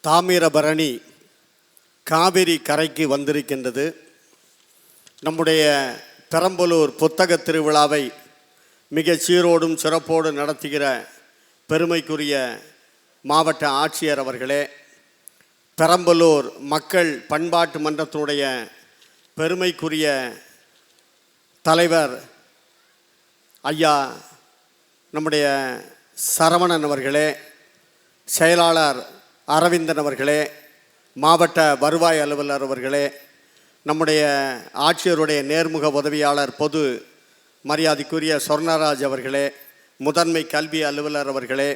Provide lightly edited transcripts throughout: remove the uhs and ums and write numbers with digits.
தாமிரபரணி காவிரி கரைக்கு வந்திருக்கின்றது. நம்முடைய பெரம்பலூர் புத்தக திருவிழாவை மிக சீரோடும் சிறப்போடு நடத்துகிற பெருமைக்குரிய மாவட்ட ஆட்சியர் அவர்களே, பெரம்பலூர் மக்கள் பண்பாட்டு மன்றத்தினுடைய பெருமைக்குரிய தலைவர் ஐயா நம்முடைய சரவணன் அவர்களே, செயலாளர் அரவிந்தன் அவர்களே, மாவட்ட வருவாய் அலுவலர் அவர்களே, நம்முடைய ஆட்சியருடைய நேர்முக உதவியாளர் பொது மரியாதைக்குரிய சொர்ணராஜ் அவர்களே, முதன்மை கல்வி அலுவலர் அவர்களே,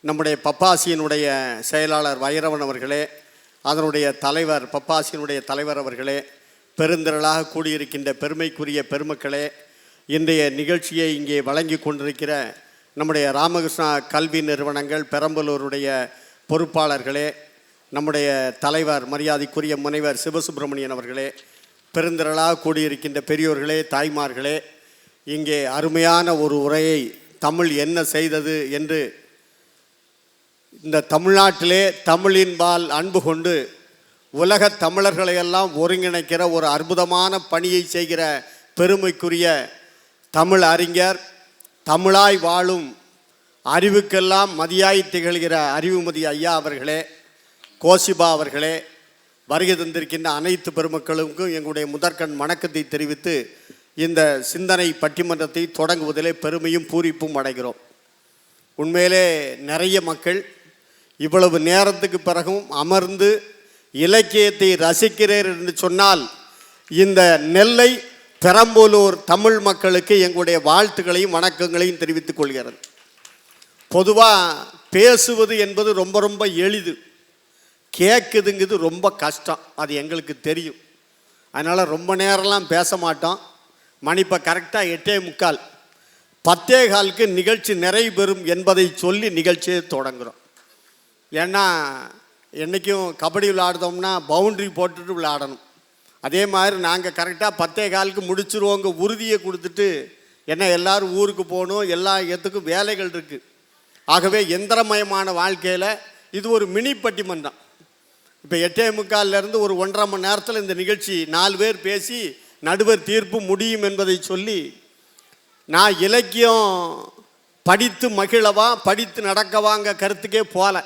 நம்முடைய பப்பாசியினுடைய செயலாளர் வைரவன் அவர்களே, அதனுடைய தலைவர் பப்பாசியினுடைய தலைவர் அவர்களே, பெருந்திரளாக கூடியிருக்கின்ற பெருமைக்குரிய பெருமக்களே, இன்றைய நிகழ்ச்சியை இங்கே வழங்கி கொண்டிருக்கிற நம்முடைய ராமகிருஷ்ணா கல்வி நிறுவனங்கள் பெரம்பலூருடைய பொறுப்பாளர்களே, நம்முடைய தலைவர் மரியாதைக்குரிய முனைவர் சிவசுப்பிரமணியன் அவர்களே, பெருந்திரளாக கூடியிருக்கின்ற பெரியோர்களே, தாய்மார்களே, இங்கே அருமையான ஒரு உரையை தமிழ் என்ன செய்தது என்று இந்த தமிழ்நாட்டிலே தமிழின்பால் அன்பு கொண்டு உலக தமிழர்களையெல்லாம் ஒருங்கிணைக்கிற ஒரு அற்புதமான பணியை செய்கிற பெருமைக்குரிய தமிழ் அறிஞர், தமிழாய் வாழும் அறிவுக்கெல்லாம் மதியாய் திகழ்கிற அறிவுமதி ஐயா அவர்களே, கோசிபா அவர்களே, வருகை தந்திருக்கின்ற அனைத்து பெருமக்களுக்கும் எங்களுடைய முதற்கண் வணக்கத்தை தெரிவித்து இந்த சிந்தனை பட்டிமன்றத்தை தொடங்குவதிலே பெருமையும் பூரிப்பும் அடைகிறோம். உண்மையிலே நிறைய மக்கள் இவ்வளவு நேரத்துக்கு பிறகும் அமர்ந்து இலக்கியத்தை ரசிக்கிறேன் என்று சொன்னால் இந்த நெல்லை பெரம்பலூர் தமிழ் மக்களுக்கு எங்களுடைய வாழ்த்துக்களையும் வணக்கங்களையும் தெரிவித்துக் கொள்கிறது. பொதுவாக பேசுவது என்பது ரொம்ப ரொம்ப எளிது, கேட்குதுங்கிறது ரொம்ப கஷ்டம், அது எங்களுக்கு தெரியும். அதனால் ரொம்ப நேரம்லாம் பேச மாட்டோம். மணி இப்போ கரெக்டாக 8:45, 10:15க்கு நிகழ்ச்சி நிறைவு பெறும் என்பதை சொல்லி நிகழ்ச்சியை தொடங்குகிறோம். ஏன்னா என்றைக்கும் கபடி விளையாடுதோம்னா பவுண்ட்ரி போட்டுட்டு விளையாடணும். அதே மாதிரி நாங்கள் கரெக்டாக 10:15க்கு முடிச்சிருவோங்க உறுதியை கொடுத்துட்டு, ஏன்னா எல்லோரும் ஊருக்கு போகணும், எல்லா இடத்துக்கும் வேலைகள் இருக்குது. ஆகவே எந்திரமயமான வாழ்க்கையில் இது ஒரு மினி பட்டிமன்றம். இப்போ 8:45லேருந்து ஒரு 1.5 மணி நேரத்தில் இந்த நிகழ்ச்சி 4 பேர் பேசி நடுவர் தீர்ப்பு முடியும் என்பதை சொல்லி, நான் இலக்கியம் படித்து மகிழவா படித்து நடக்கவாங்க கருத்துக்கே போகல.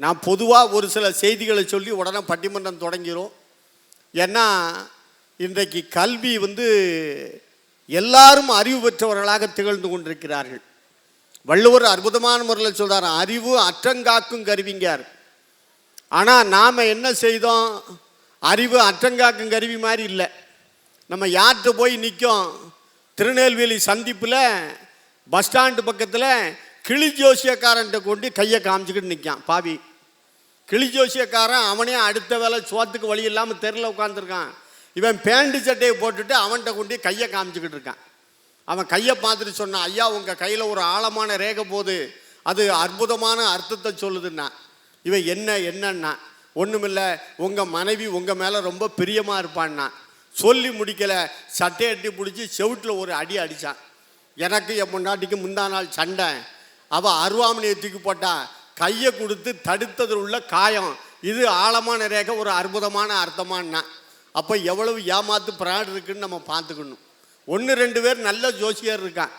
நான் பொதுவாக ஒரு சில செய்திகளை சொல்லி உடனே பட்டிமன்றம் தொடங்கிறோம். ஏன்னா இன்றைக்கு கல்வி எல்லாரும் அறிவு பெற்றவர்களாக திகழ்ந்து கொண்டிருக்கிறார்கள். வள்ளுவர் அற்புதமான முறையில் சொல்கிறார், அறிவு அற்றங்காக்கும் கருவிங்கார். ஆனால் நாம் என்ன செய்தோம், அறிவு அற்றங்காக்கும் கருவி மாதிரி இல்லை. நம்ம யார்கிட்ட போய் நிற்கும், திருநெல்வேலி சந்திப்பில் பஸ் ஸ்டாண்டு பக்கத்தில் கிளி ஜோசியக்காரன்ட்ட கொண்டு கையை காமிச்சிக்கிட்டு நிற்கான் பாவி. கிளி ஜோசியக்காரன் அவனே அடுத்த வேலை சோத்துக்கு வழி இல்லாமல் தெருவில் உட்காந்துருக்கான். இவன் பேண்ட்டு சட்டையை போட்டுட்டு அவன்கிட்ட கொண்டு கையை காமிச்சிக்கிட்டு இருக்கான். அவன் கையை பார்த்துட்டு சொன்னான், ஐயா உங்கள் கையில் ஒரு ஆழமான ரேகை போது அது அற்புதமான அர்த்தத்தை சொல்லுதுன்னா. இவன் என்னன்னா ஒன்றுமில்லை, உங்கள் மனைவி உங்கள் மேலே ரொம்ப பிரியமாக இருப்பான்னா. சொல்லி முடிக்கலை, சட்டையை அட்டி பிடிச்சி செவுட்டில் ஒரு அடி அடித்தான். எனக்கு என் பொண்டாட்டிக்கு முந்தா நாள் சண்டை, அவள் அருவாமனையை தூக்கி போட்டா, கையை கொடுத்து தடுத்ததில் உள்ள காயம், இது ஆழமான ரேகை, ஒரு அற்புதமான அர்த்தமானா. அப்போ எவ்வளவு ஏமாத்து பிராடு இருக்குன்னு நம்ம பார்த்துக்கணும். 1-2 பேர் நல்ல ஜோசியர் இருக்கான்.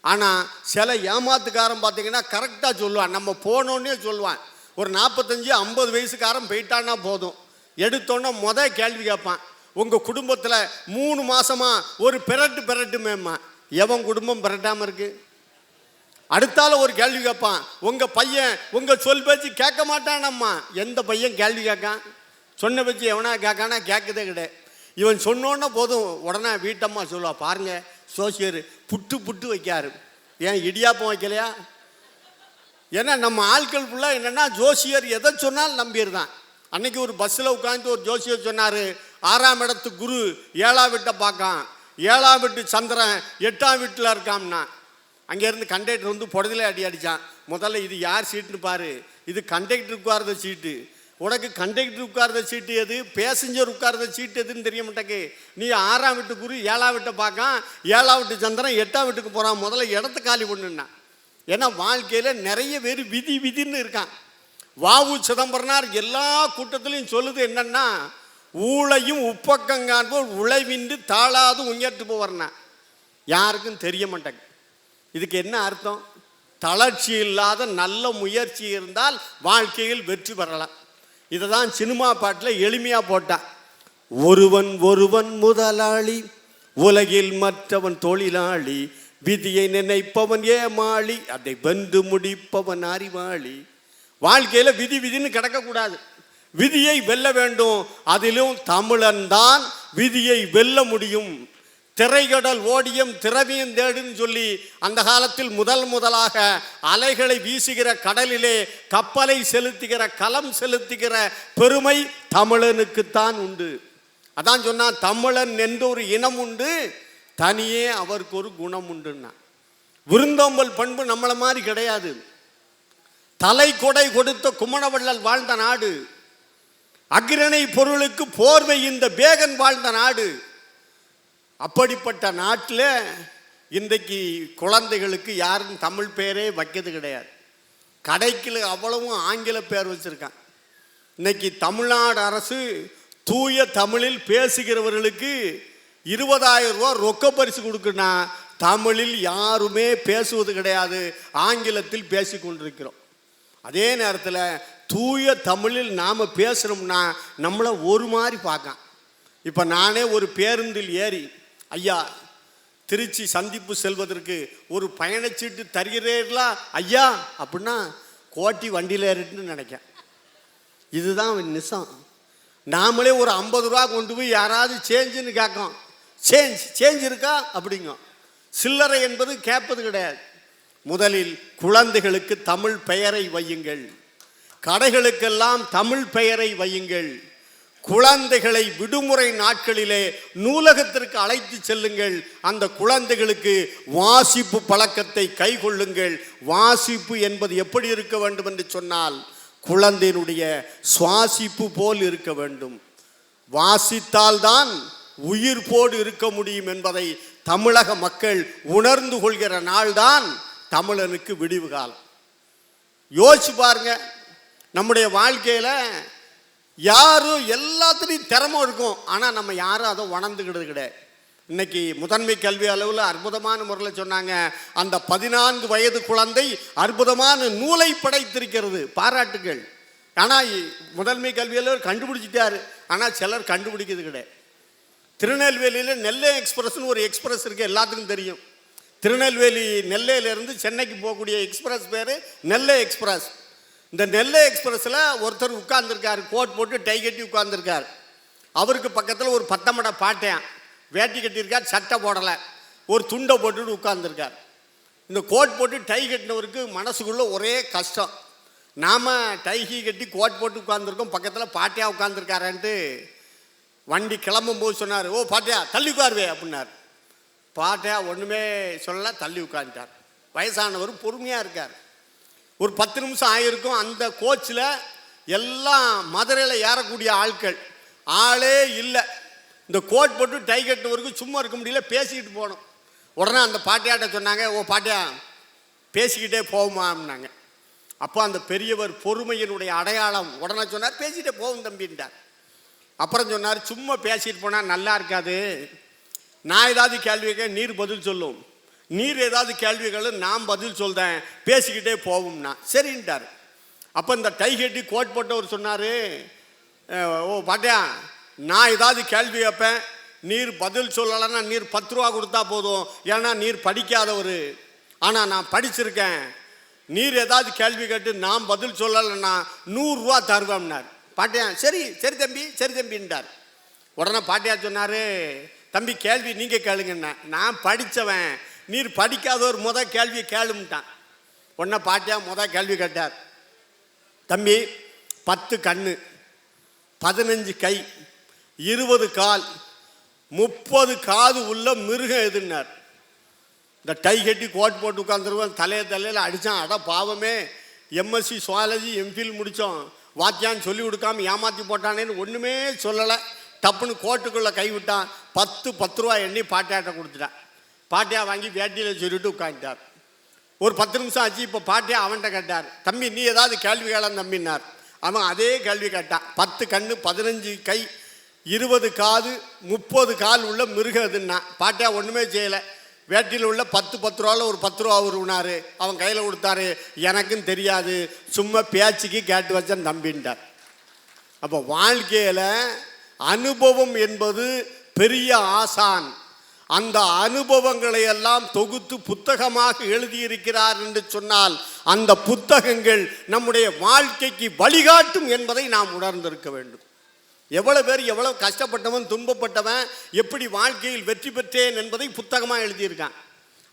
ஆனால் சில ஏமாத்துக்காரன் பார்த்திங்கன்னா கரெக்டாக சொல்லுவான், நம்ம போனோன்னே சொல்லுவான். ஒரு 45-50 வயசுக்காரன் போயிட்டான்னா போதும், எடுத்தோன்னே கேள்வி கேட்பான், உங்கள் குடும்பத்தில் 3 மாதமாக ஒரு பிரட்டு மேம்மா. எவன் குடும்பம் பிரட்டாமல் இருக்குது? அடுத்தால ஒரு கேள்வி கேட்பான், உங்கள் பையன் உங்கள் சொல் பேச்சு கேட்க மாட்டானம்மா. எந்த பையன் கேள்வி கேட்கான்? சொன்ன பேச்சு எவனா கேட்கானா? கேட்குதே கிடையாது. இவன் சொன்னோன்னே போதும் உடனே வீட்டம்மா சொல்லுவா, பாருங்கள் சோசியர் புட்டு வைக்காரு, ஏன் இடியாப்பம் வைக்கலையா? ஏன்னா நம்ம ஆட்கள் ஃபுல்லாக என்னென்னா ஜோசியர் எதை சொன்னாலும் நம்பிடுதான். அன்றைக்கி ஒரு பஸ்ஸில் உட்காந்து ஒரு ஜோசியர் சொன்னார், 6ஆம் இடத்து குரு 7ஆம் வீட்டை பார்க்கான், 7ஆம் வீட்டு சந்திரன் 8ஆம் வீட்டில் இருக்காம்னா. அங்கேருந்து கண்டக்டர் புடதில் அடித்தான். முதல்ல இது யார் சீட்டுன்னு பாரு, இது கண்டக்டர் உட்கார்ந்த சீட்டு. உனக்கு கண்டக்டர் உட்கார்ந்த சீட்டு எது, பேசஞ்சர் உட்கார்ந்த சீட்டு எதுன்னு தெரிய மாட்டேக்கு. நீ 6ஆம் வீட்டு குரு 7ஆம் வீட்டை பார்க்கான், 7ஆம் வீட்டு சந்திரன் 8ஆம் வீட்டுக்கு போகிறான், முதல்ல இடத்த காலி பண்ணுன்னா. ஏன்னா வாழ்க்கையில் நிறைய பேர் விதின்னு இருக்கான். வாவு சிதம்பரனார் எல்லா கூட்டத்திலையும் சொல்லுது என்னன்னா, ஊழையும் உப்பக்கங்கான்போல் உழைவின்றி தாளாது உயர்த்து போவர்னா. யாருக்கும் தெரிய மாட்டேங்க. இதுக்கு என்ன அர்த்தம்? தளர்ச்சி இல்லாத நல்ல முயற்சி இருந்தால் வாழ்க்கையில் வெற்றி பெறலாம். இதை தான் சினிமா பாட்டில் எளிமையாக போட்டான். ஒருவன் ஒருவன் முதலாளி, உலகில் மற்றவன் தொழிலாளி, விதியை நினைப்பவன் ஏமாளி, அதை வென்று முடிப்பவன் அறிவாளி. வாழ்க்கையில் விதி விதின்னு கிடக்கக்கூடாது, விதியை வெல்ல வேண்டும். அதிலும் தமிழன் தான் விதியை வெல்ல முடியும். திரைகடல் ஓடியம் திரவியம் தேடுன்னு சொல்லி அந்த காலத்தில் முதலாக அலைகளை வீசுகிற கடலிலே கப்பலை செலுத்துகிற களம் செலுத்துகிற பெருமை தமிழனுக்குத்தான் உண்டு. அதான் சொன்னா, தமிழன் என்று ஒரு இனம் உண்டு, தனியே அவருக்கு ஒரு குணம் உண்டுன்னா. விருந்தோம்பல் பண்பு நம்மளை மாதிரி கிடையாது. தலை கொடை கொடுத்த குமணவள்ளல் வாழ்ந்த நாடு, அக்ரணை பொருளுக்கு போர்வை இந்த பேகன் வாழ்ந்த நாடு. அப்படிப்பட்ட நாட்டில் இன்றைக்கு குழந்தைகளுக்கு யாரும் தமிழ் பேரே வைக்கிறது கிடையாது. கடைக்கில் அவ்வளவும் ஆங்கில பேர் வச்சுருக்கான். இன்னைக்கு தமிழ்நாடு அரசு தூய தமிழில் பேசுகிறவர்களுக்கு 20,000 ரூபா ரொக்க பரிசு கொடுக்குன்னா, தமிழில் யாருமே பேசுவது கிடையாது, ஆங்கிலத்தில் பேசி கொண்டிருக்கிறோம். அதே நேரத்தில் தூய தமிழில் நாம் பேசுகிறோம்னா நம்மளை ஒரு மாதிரி பார்க்கான். இப்போ நானே ஒரு பேருந்தில் ஏறி, ஐயா திருச்சி சந்திப்பு செல்வதற்கு ஒரு பயணச்சீட்டு தருகிறீர்களா ஐயா அப்படின்னா, கோட்டி வண்டியில் ஏறிட்டுன்னு நினைக்கேன். இதுதான் நிசம். நாமளே ஒரு 50 ரூபா கொண்டு போய் யாராவது சேஞ்சுன்னு கேட்கும், சேஞ்ச் இருக்கா அப்படிங்க. சில்லறை என்பது கேட்பது கிடையாது. முதலில் குழந்தைகளுக்கு தமிழ் பெயரை வையுங்கள், கடைகளுக்கெல்லாம் தமிழ் பெயரை வையுங்கள். குழந்தைகளை விடுமுறை நாட்களிலே நூலகத்திற்கு அழைத்து செல்லுங்கள். அந்த குழந்தைகளுக்கு வாசிப்பு பழக்கத்தை கைக்கொள்ளுங்கள். வாசிப்பு என்பது எப்படி இருக்க வேண்டும் என்று சொன்னால், குழந்தையினுடைய சுவாசிப்பு போல் இருக்க வேண்டும். வாசித்தால்தான் உயிர் போடு இருக்க முடியும் என்பதை தமிழக மக்கள் உணர்ந்து கொள்கிற நாள்தான் தமிழனுக்கு விடிவு காலம். யோசிச்சு பாருங்க, நம்முடைய வாழ்க்கையில் யாரும் எல்லாத்துலேயும் திறமை இருக்கும், ஆனால் நம்ம யாரும் அதை உணர்ந்துக்கிட்டது கிடையாது. இன்னைக்கு முதன்மை கல்வி அளவில் அற்புதமான முறையில் சொன்னாங்க, அந்த 14 வயது குழந்தை அற்புதமான நூலை படைத்திருக்கிறது, பாராட்டுகள். ஆனால் முதன்மை கல்வி அளவில் கண்டுபிடிச்சிட்டாரு, ஆனால் சிலர் கண்டுபிடிக்கிறது கிடையாது. திருநெல்வேலியில் நெல்லை எக்ஸ்பிரஸ்னு ஒரு எக்ஸ்பிரஸ் இருக்குது, எல்லாத்துக்கும் தெரியும். திருநெல்வேலி நெல்லையிலேருந்து சென்னைக்கு போகக்கூடிய எக்ஸ்பிரஸ் பேர் நெல்லை எக்ஸ்பிரஸ். இந்த நெல்லை எக்ஸ்பிரஸில் ஒருத்தர் உட்கார்ந்துருக்கார், கோட் போட்டு டை கட்டி உட்கார்ந்துருக்கார். அவருக்கு பக்கத்தில் ஒரு 10 மடை பாட்டையான், வேட்டி கட்டியிருக்கார், சட்டை போடலை, ஒரு துண்டை போட்டுட்டு உட்கார்ந்துருக்கார். இந்த கோட் போட்டு டை கட்டினவருக்கு மனசுக்குள்ளே ஒரே கஷ்டம். நாம் டைகி கட்டி கோட் போட்டு உட்கார்ந்துருக்கோம், பக்கத்தில் பாட்டியா உட்கார்ந்துருக்காரன்ட்டு வண்டி கிளம்பும் போது சொன்னார், ஓ பாட்டியா தள்ளி உட்காருவே அப்படின்னார். பாட்டியா ஒன்றுமே சொல்லலை, தள்ளி உட்காந்துட்டார். வயசானவர் பொறுமையாக இருக்கார். ஒரு 10 நிமிஷம் ஆகிருக்கும். அந்த கோச்சில் எல்லாம் மதுரையில் ஏறக்கூடிய ஆட்கள், ஆளே இல்லை. இந்த கோட் போட்டு டை கட்டுவருக்கு சும்மா இருக்க முடியல, பேசிக்கிட்டு போகணும். உடனே அந்த பாட்டியாட்ட சொன்னாங்க, ஓ பாட்டியா பேசிக்கிட்டே போகுமா அப்படின்னாங்க. அப்போ அந்த பெரியவர் பொறுமையினுடைய அடையாளம் உடனே சொன்னார், பேசிக்கிட்டே போகும் தம்பின்ட்டார். அப்புறம் சொன்னார், சும்மா பேசிட்டு போனால் நல்லா இருக்காது, நான் ஏதாவது கேள்வி கேட்க நீர் பதில் சொல்லும், நீர் ஏதாவது கேள்விகள் நான் பதில் சொல்கிறேன், பேசிக்கிட்டே போவோம்னா சரின்ட்டார். அப்போ இந்த டை கட்டி கோட் போட்டவர் சொன்னார், ஓ பாட்டியா நான் ஏதாவது கேள்வி கேட்பேன், நீர் பதில் சொல்லலைன்னா நீர் 10 ரூபா கொடுத்தா போதும், ஏன்னா நீர் படிக்காதவர், ஆனால் நான் படிச்சிருக்கேன். நீர் ஏதாவது கேள்வி கேட்டு நான் பதில் சொல்லலைன்னா 100 ரூபா தருவேன்னார். பாட்டியா சரி சரி தம்பி சரி தம்பின்ட்டார். உடனே பாட்டியா சொன்னார், தம்பி கேள்வி நீங்கள் கேளுங்கண்ணா, நான் படித்தவன், நீர் படிக்காதவர் கேள்வி கேளும்ட்டான். உடனே பாட்டியா கேள்வி கேட்டார், தம்பி 10 கண்ணு, 15 கை, 20 கால், 30 காது உள்ள மிருகம் எதுன்னார். இந்த டை கட்டி கோட் போட்டு உட்காந்துருவோம், தலையில் அடித்தான். அட பாவமே, எம்எஸ்சி சுவாலஜி எம்ஃபில் முடித்தோம், வாத்தியான்னு சொல்லி கொடுக்காம ஏமாற்றி போட்டானேன்னு ஒன்றுமே சொல்லலை. டப்புன்னு கோட்டுக்குள்ளே கை விட்டான். 10 ரூபா எண்ணி பாட்டியாட்ட கொடுத்துட்டான். பாட்டியா வாங்கி வேட்டியில் சொல்லிட்டு உட்காந்துட்டார். ஒரு 10 நிமிஷம் ஆச்சு. இப்போ பாட்டியா அவன்கிட்ட கேட்டார், தம்பி நீ ஏதாவது கேள்வி கேளான்னு தம்பினார். அவன் அதே கேள்வி கேட்டான். 10 கண்ணு 15 கை 20 காது 30 கால் உள்ள மிருகம் அதுன்னா. பாட்டியா ஒன்றுமே செய்யலை. வேட்டியில் உள்ள 10 ரூபாவில் ஒரு 10 ரூபா உருவினார். அவன் கையில் கொடுத்தாரு. எனக்கும் தெரியாது, சும்மா பேச்சுக்கு கேட்டு வச்சேன் தம்பின்ட்டார். அப்போ வாழ்க்கையில் அனுபவம் என்பது பெரிய ஆசான். அந்த அனுபவங்களை எல்லாம் தொகுத்து புத்தகமாக எழுதியிருக்கிறார் என்று சொன்னால் அந்த புத்தகங்கள் நம்முடைய வாழ்க்கைக்கு வழிகாட்டும் என்பதை நாம் உணர்ந்திருக்க வேண்டும். எவ்வளோ பேர் எவ்வளோ கஷ்டப்பட்டவன் துன்பப்பட்டவன் எப்படி வாழ்க்கையில் வெற்றி பெற்றேன் என்பதை புத்தகமாக எழுதியிருக்கான்.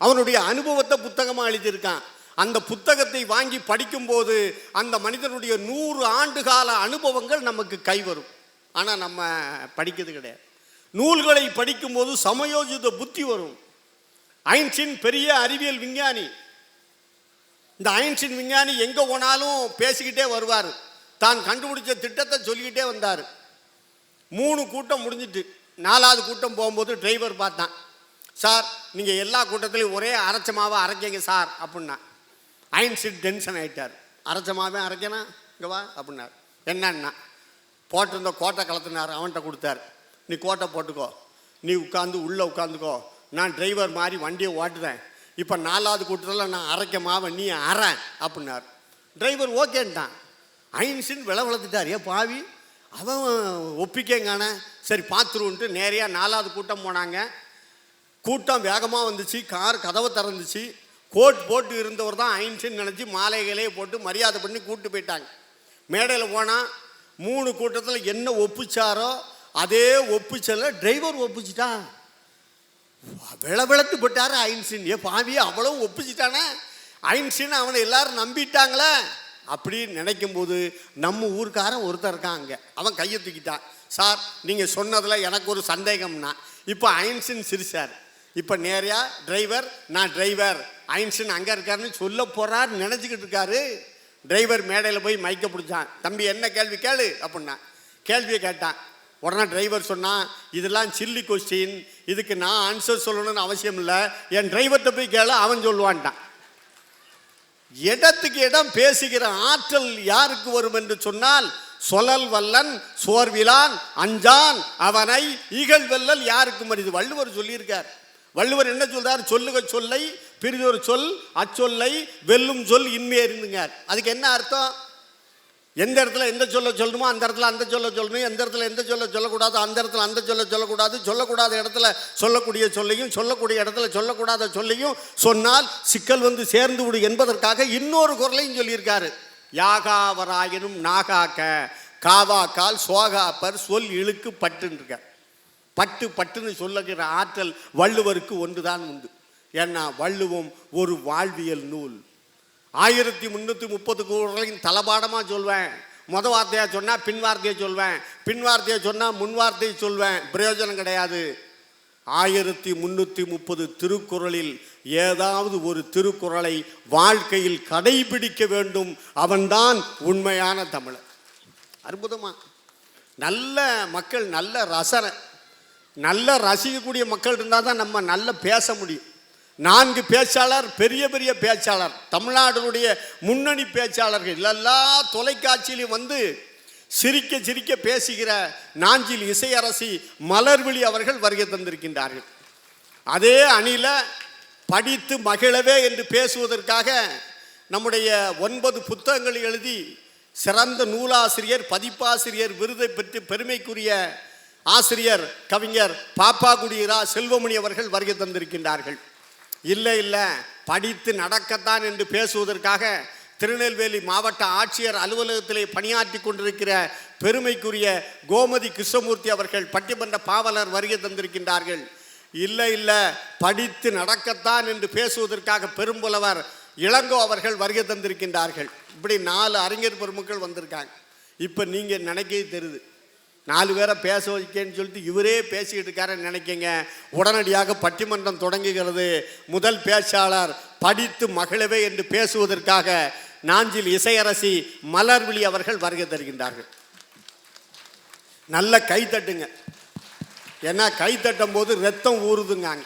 அவனுடைய அனுபவத்தை புத்தகமாக எழுதியிருக்கான். அந்த புத்தகத்தை வாங்கி படிக்கும்போது அந்த மனிதனுடைய 100 ஆண்டுகால அனுபவங்கள் நமக்கு கைவரும். ஆனால் நம்ம படிக்கிறது கிடையாது. நூல்களை படிக்கும்போது சமயோஜித புத்தி வரும். ஐன்ஸ்டீன் பெரிய அறிவியல் விஞ்ஞானி. இந்த ஐன்ஸ்டீன் விஞ்ஞானி எங்கே போனாலும் பேசிக்கிட்டே வருவார். தான் கண்டுபிடிச்ச திட்டத்தை சொல்லிக்கிட்டே வந்தார். 3 கூட்டம் முடிஞ்சிட்டு 4வது கூட்டம் போகும்போது டிரைவர் பார்த்தான். சார் நீங்கள் எல்லா கூட்டத்திலையும் ஒரே அரைச்சமாவை அரைக்கிங்க சார் அப்படின்னா. ஐன்ஸ்டீன் டென்ஷன் ஆகிட்டார். அரைச்சமாவே அரைக்கணும் இங்கே வா அப்படின்னார். என்னன்னா போட்டிருந்த கோட்டை கலத்துனார். அவன்கிட்ட கொடுத்தார். நீ கோட்டை போட்டுக்கோ, நீ உட்காந்து உள்ளே உட்காந்துக்கோ, நான் டிரைவர் மாதிரி வண்டியை ஓட்டுறேன். இப்போ 4வது கூட்டத்தில் நான் அரைக்க மாவை நீ அறேன் அப்படின்னார். டிரைவர் ஓகேன்ட்டான். ஐன்ஸ்டீன் வளர்த்துட்டார். ஏன் பாவி அவன் ஒப்பிக்கங்கான. சரி பார்த்துருன்ட்டு நேரையாக 4வது கூட்டம் போனாங்க. கூட்டம் வேகமாக வந்துச்சு. கார் கதவை திறந்துச்சு. கோட் போட்டு இருந்தவர் தான் ஐன்ஸ்டீன் நினச்சி மாலைகளே போட்டு மரியாதை பண்ணி கூப்பிட்டு போயிட்டாங்க. மேடையில் போனால் 3 கூட்டத்தில் என்ன ஒப்பிச்சாரோ அதே ஒப்பிச்சல டிரைவர் ஒப்பிச்சிட்டான். விளத்து போட்டார் ஐன்ஸ்டீன். ஏ பாவி அவ்வளோ ஒப்பிச்சிட்டானே. ஐன்ஸ்டீன் அவனை எல்லாரும் நம்பிட்டாங்களே அப்படின்னு நினைக்கும் போது நம்ம ஊருக்காரன் ஒருத்தர் இருக்கான் அங்கே. அவன் கையை தூக்கிட்டான். சார் நீங்கள் சொன்னதில் எனக்கு ஒரு சந்தேகம்னா. இப்போ ஐன்ஸ்டீன் சிரிச்சார். இப்போ நேரையா டிரைவர் நான் டிரைவர் ஐன்ஸ்டீன் அங்கே இருக்காருன்னு சொல்ல போகிறார் நினச்சிக்கிட்டு இருக்காரு. டிரைவர் மேடையில் போய் மைக்க பிடிச்சான். தம்பி என்ன கேள்வி கேளு அப்படின்னா. கேள்வியை கேட்டான். உடனே டிரைவர் சொன்னான், இதெல்லாம் சில்லி கொஸ்டின், இதுக்கு நான் ஆன்சர் சொல்லணும்னு அவசியம் இல்லை, என் டிரைவர்கிட்ட போய் கேளு அவன் சொல்லுவான்ட்டான். இடத்துக்கு இடம் பேசுகிற ஆற்றல் யாருக்கு வரும் என்று சொன்னால் சொலல் வல்லன் சோர்விலான் அஞ்சான் அவனை ஈகழ் வெல்லல் யாருக்கு மனிது. வள்ளுவர் சொல்லியிருக்கார். வள்ளுவர் என்ன சொல்றார்? சொல்லுக சொல்லை பிரிதொரு சொல் அச்சொல்லை வெல்லும் சொல் இன்மையே இருந்துங்க. அதுக்கு என்ன அர்த்தம்? எந்த இடத்துல எந்த சொல்ல சொல்லணுமோ அந்த இடத்துல அந்த சொல்ல சொல்லணும். எந்த இடத்துல எந்த சொல்ல சொல்லக்கூடாது அந்த இடத்துல அந்த சொல்ல சொல்லக்கூடாது. சொல்லக்கூடாத இடத்துல சொல்லக்கூடிய சொல்லையும் சொல்லக்கூடிய இடத்துல சொல்லக்கூடாத சொல்லையும் சொன்னால் சிக்கல் வந்து சேர்ந்து விடு என்பதற்காக இன்னொரு குரலையும் சொல்லியிருக்காரு. யாகாவராயினும் நாகாக்க காவாக்கால் சோகாப்பர் சொல் இழுக்கு பட்டுன்னு. பட்டு பட்டுன்னு சொல்லுகிற ஆற்றல் வள்ளுவருக்கு ஒன்றுதான் உண்டு. ஏன்னா வள்ளுவம் ஒரு வாழ்வியல் நூல். 1330 குறளையும் தலபாடமாக சொல்வேன். வார்த்தையாக சொன்னால் பின் வார்த்தையை சொல்வேன், பின் வார்த்தையை சொன்னால் முன் வார்த்தையை சொல்வேன். பிரயோஜனம் கிடையாது. 1330 திருக்குறளில் ஏதாவது ஒரு திருக்குறளை வாழ்க்கையில் கடைபிடிக்க வேண்டும். அவன்தான் உண்மையான தமிழர். அற்புதமாக நல்ல மக்கள், நல்ல ரசனை, நல்ல ரசிக்கக்கூடிய மக்கள் இருந்தால் தான் நம்ம நல்ல பேச முடியும். 4 பேச்சாளர், பெரிய பெரிய பேச்சாளர், தமிழ்நாடுடைய முன்னணி பேச்சாளர்கள் எல்லா தொலைக்காட்சியிலும் வந்து சிரிக்க சிரிக்க பேசுகிற நாஞ்சில் இசையரசி மலர்விழி அவர்கள் வருகை தந்திருக்கின்றார்கள். அதே அணியில் படித்து மகிழவே என்று பேசுவதற்காக நம்முடைய 9 புத்தகங்கள் எழுதி சிறந்த நூலாசிரியர் பதிப்பாசிரியர் விருதை பெற்று பெருமைக்குரிய ஆசிரியர் கவிஞர் பாப்பாக்குடி இரா செல்வமணி அவர்கள் வருகை தந்திருக்கின்றார்கள். இல்லை இல்லை படித்து நடக்கத்தான் என்று பேசுவதற்காக திருநெல்வேலி மாவட்ட ஆட்சியர் அலுவலகத்திலே பணியாற்றி கொண்டிருக்கிற பெருமைக்குரிய கோமதி கிருஷ்ணமூர்த்தி அவர்கள் பட்டிமன்ற பாவலர் வருகை தந்திருக்கின்றார்கள். இல்லை இல்லை படித்து நடக்கத்தான் என்று பேசுவதற்காக பெரும்புலவர் இளங்கோ அவர்கள் வருகை தந்திருக்கின்றார்கள். இப்படி 4 அறிஞர் பெருமக்கள் வந்திருக்காங்க. இப்போ நீங்கள் நினைக்கவே தெரியுது, 4 பேரை பேச வைக்கன்னு சொல்லிட்டு இவரே பேசிக்கிட்டு இருக்காருன்னு நினைக்கிங்க. உடனடியாக பட்டிமன்றம் தொடங்குகிறது. முதல் பேச்சாளர் படித்து மகிழவே என்று பேசுவதற்காக நாஞ்சில் இசையரசி மலர்விழி அவர்கள் வருகை தருகின்றார்கள். நல்ல கை தட்டுங்க. ஏன்னா கை தட்டும் போது ரத்தம் ஊறுதுங்காங்க.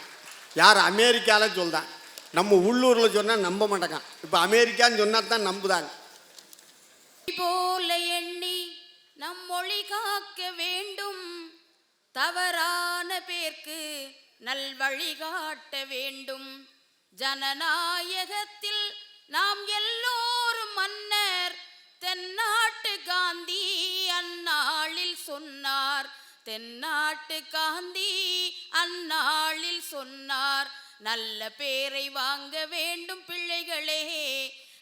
யார்? அமெரிக்காவில் சொல்கிறான். நம்ம உள்ளூரில் சொன்னால் நம்ப மாட்டேங்க. இப்போ அமெரிக்கான்னு சொன்னால் தான் நம்புதாங்க. போல எண்ணி நம் மொழி காக்க வேண்டும், தவறான பேர்க்கு நல் வழிகாட்ட வேண்டும். ஜனநாயகத்தில் நாம் எல்லோரும் மன்னர், தென்னாட்டு காந்தி அந்நாளில் சொன்னார். தென்னாட்டு காந்தி அந்நாளில் சொன்னார். நல்ல பேரை வாங்க வேண்டும் பிள்ளைகளே,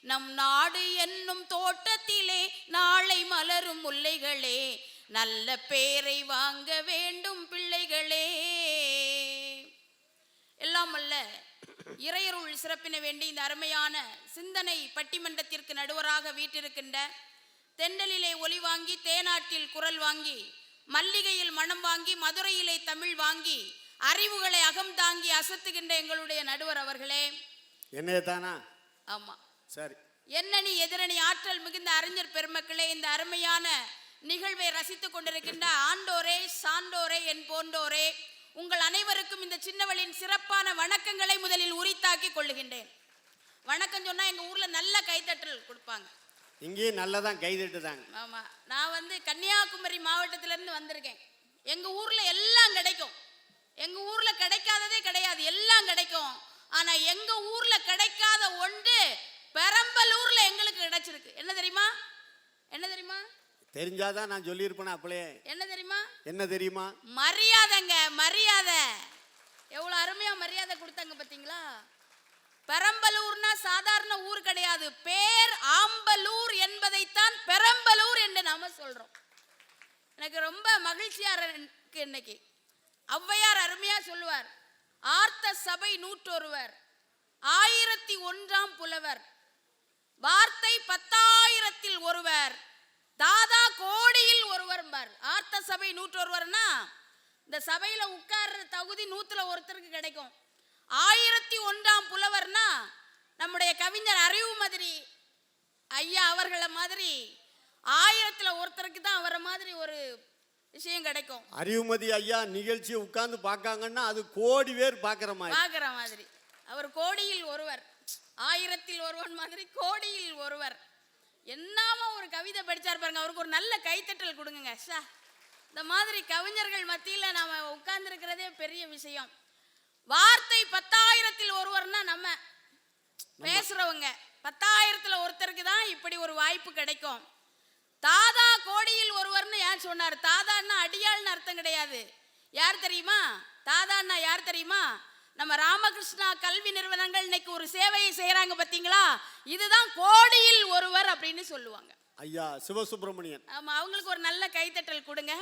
நம் நாடு என்னும் தோட்டத்திலே நாளை மலரும் முல்லைகளே. நல்ல பேரை வாங்க வேண்டும் பிள்ளைகளே. எல்லாம் அல்ல இறையருள் சிறப்பின வேண்டி இந்த அருமையான சிந்தனை பட்டிமன்றத்திற்கு நடுவராக வீட்டிருக்கின்ற, தெண்டலிலே ஒலி வாங்கி தேனாட்டில் குரல் வாங்கி, மல்லிகையில் மனம் வாங்கி, மதுரையிலே தமிழ் வாங்கி, அறிவுகளை அகம் தாங்கி அசத்துகின்ற எங்களுடைய நடுவர் அவர்களே. என்னைய தானா? ஆமா, சரி. எண்ணணி எதிரணி ஆற்றல் மிகுந்த அறிஞர் பெருமக்களே, இந்த அருமையான நிகழ்வை ரசித்துக் கொண்டிருக்கின்ற ஆண்டோரே சான்றோரே என் போன்றோரே, உங்கள் அனைவருக்கும் இந்த சின்னவளின் சிறப்பான வணக்கங்களை முதலில் உரித்தாக்கி கொள்ளுகின்றேன். வணக்கம் சொன்னா எங்க ஊர்ல நல்ல கைத்தட்டல் கொடுப்பாங்க. இங்கேயும் நல்லதான் கைதட்டுதாங்க. ஆமா, நான் கன்னியாகுமரி மாவட்டத்திலிருந்து வந்திருக்கேன். எங்க ஊர்ல எல்லாம் கிடைக்கும். எங்க ஊர்ல கிடைக்காததே கிடையாது, எல்லாம் கிடைக்கும். ஆனா எங்க ஊர்ல கிடைக்காத ஒன்று பெரம்பலூர்ல எங்களுக்கு கிடைச்சிருக்கு. என்ன தெரியுமா? என்ன தெரியுமா? தெரிஞ்சாதான் நான் சொல்லியிருப்பேன். அப்பளே என்ன தெரியுமா? என்ன தெரியுமா? மரியாதைங்க, மரியாதை. எவ்வளவு அருமையா மரியாதை கொடுத்தாங்க பாத்தீங்களா? பெரம்பலூர்னா சாதாரண ஊர் கிடையாது, பேர் ஆம்பலூர் என்பதைத்தான் பெரம்பலூர் என்று நாம சொல்றோம். எனக்கு ரொம்ப மகிழ்ச்சியா இருக்கு இன்னைக்கு. ஔவையார் அருமையா சொல்லுவார், ஆர்த்த சபை 101, 1001 புலவர், வார்த்தை 10,000 ஒருவர், தாதா கோடியில் ஒருவர். ஆர்த்த சபை 101னா இந்த சபையில உட்கார்ற தகுதி 100ல ஒருத்தருக்கு கிடைக்கும். 1001 புலவர்னா நம்முடைய கவிஞர் அறிவுமதி ஐயா அவர்களை மாதிரி 1000ல ஒருத்தருக்கு தான் அவரை மாதிரி ஒரு விஷயம் கிடைக்கும். அறிவுமதி ஐயா நிகழ்ச்சியை உட்கார்ந்து பார்க்காங்கன்னா அது கோடி பேர் பார்க்குற மாதிரி. அவர் கோடியில் ஒருவர், 1000ல் ஒருவன் மாதிரி கோடியில் ஒருவர். என்னமா ஒரு கவிதை படிச்சார் பாருங்க. அவருக்கு ஒரு நல்ல கைத்தட்டல் கொடுங்க. இந்த மாதிரி கவிஞர்கள் மத்தியில நாம உட்கார்ந்து இருக்கிறதே பெரிய விஷயம். வார்த்தை 10,000ல் ஒருவர்னா நம்ம பேசுறவங்க 10,000ல் ஒருத்தருக்கு தான் இப்படி ஒரு வாய்ப்பு கிடைக்கும். தாதா கோடியில் ஒருவர்னு ஏன் சொன்னார்? தாதான்னா அடியாள்னு அர்த்தம் கிடையாது. யார் தெரியுமா? தாதான்னா யார் தெரியுமா? நம்ம ராமகிருஷ்ணா கல்வி நிறுவனங்கள் இன்னைக்கு ஒரு சேவையை செய்யறாங்க பாத்தீங்களா? இதுதான் கோடியில் ஒருவர் அப்படின்னு சொல்லுவாங்க. ஐயா சிவசுப்பிரமணியன். ஆமா, அவங்களுக்கு ஒரு நல்ல கைத்தட்டல் கொடுங்க.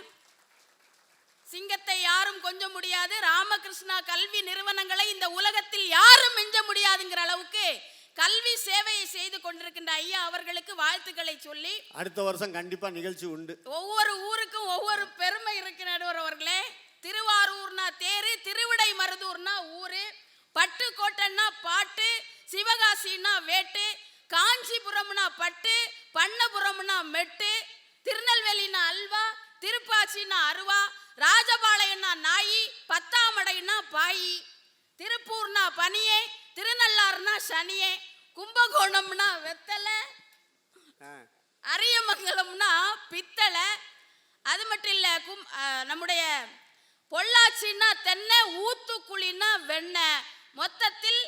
சிங்கத்தை யாரும் கொஞ்ச முடியாது, ராமகிருஷ்ணா கல்வி நிறுவனங்களை இந்த உலகத்தில் யாரும் மிஞ்ச முடியாதுங்கிற அளவுக்கு கல்வி சேவையை செய்து கொண்டிருக்கின்ற ஐயா அவர்களுக்கு வாழ்த்துக்களை சொல்லி, அடுத்த வருஷம் கண்டிப்பா நிகழ்ச்சி உண்டு. ஒவ்வொரு ஊருக்கும் ஒவ்வொரு பெருமை இருக்கு நடுவர் அவர்களே. திருவாரூர்னா தேரு, திருவிடை மருதூர்னா ஊரு, பட்டுக்கோட்டைன்னா பாட்டு, சிவகாசின்னா வேட்டு, காஞ்சிபுரம்னா பட்டு, பண்ணபுரம்னா மெட்டு, திருநெல்வேலினா அல்வா, திருப்பாச்சின்னா அருவா, ராஜபாளையம்னா நாயி, பத்தாமடைனா பாயி, திருப்பூர்னா பனியே, திருநள்ளாறுனா சனியே, கும்பகோணம்னா வெத்தலை, அரியமங்கலம்னா பித்தளை. அது மட்டும் இல்ல, நம்முடைய பொள்ளாச்சின்னா தென்னை, ஊத்துக்குழின்னா வெண்ணெய், மொத்தத்தில்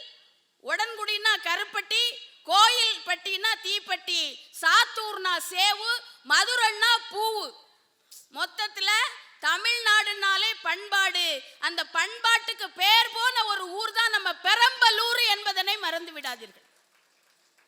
உடன்குடினா கருப்பட்டி, கோயில் பட்டினா தீப்பட்டி, சாத்தூர்னா சேவு, மதுரைன்னா பூவு. மொத்தத்துல தமிழ்நாடுனாலே பண்பாடு. அந்த பண்பாட்டுக்கு பேர் போன ஒரு ஊர் தான் நம்ம பெரம்பலூர் என்பதனை மறந்து விடாதீர்கள்.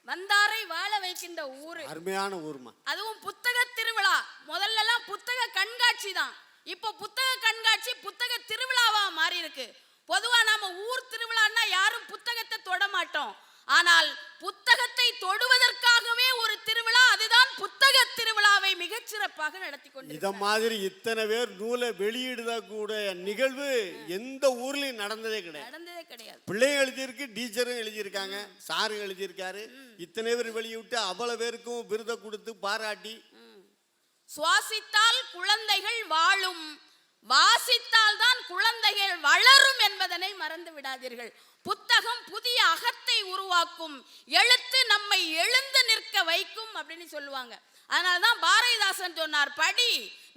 வந்தாரை வாழ வைக்கின்ற ஊரு, அருமையான ஊர்மா. அதுவும் புத்தக திருவிழா. முதல்ல புத்தக கண்காட்சி தான், இப்போ புத்தக கண்காட்சி புத்தக திருவிழாவா மாறி இருக்கு. பொதுவா நாம ஊர் திருவிழான்னா யாரும் புத்தகத்தை தொட மாட்டோம். ஆனால் புத்தகத்தை தொடுவதற்காகவே ஒரு திருவிழா, அதுதான் புத்தக திருவிழாவை மிகச்சிறப்பாக நடத்தி கொண்டு இத மாதிரி இத்தனை பேர் நூலை வெளியிடுத கூட நிகழ்வு எந்த ஊர்லயும் நடந்ததே கிடையாது. பிள்ளைங்க எழுதியிருக்கு, டீச்சரும் எழுதியிருக்காங்க, சாரும் எழுதியிருக்காரு. இத்தனை பேர் வெளியிட்டு அவ்வளவு பேருக்கும் விருதை கொடுத்து பாராட்டி. சுவாசித்தால் குழந்தைகள் வாழும், வாசித்தால் தான் குழந்தைகள் வளரும் என்பதனை மறந்து விடாதீர்கள். புத்தகம் புதிய அகத்தை உருவாக்கும், எழுத்து நம்மை எழுந்து நிற்க வைக்கும் அப்படின்னு சொல்லுவாங்க. அதனால்தான் பாரதிதாசன் சொன்னார், படி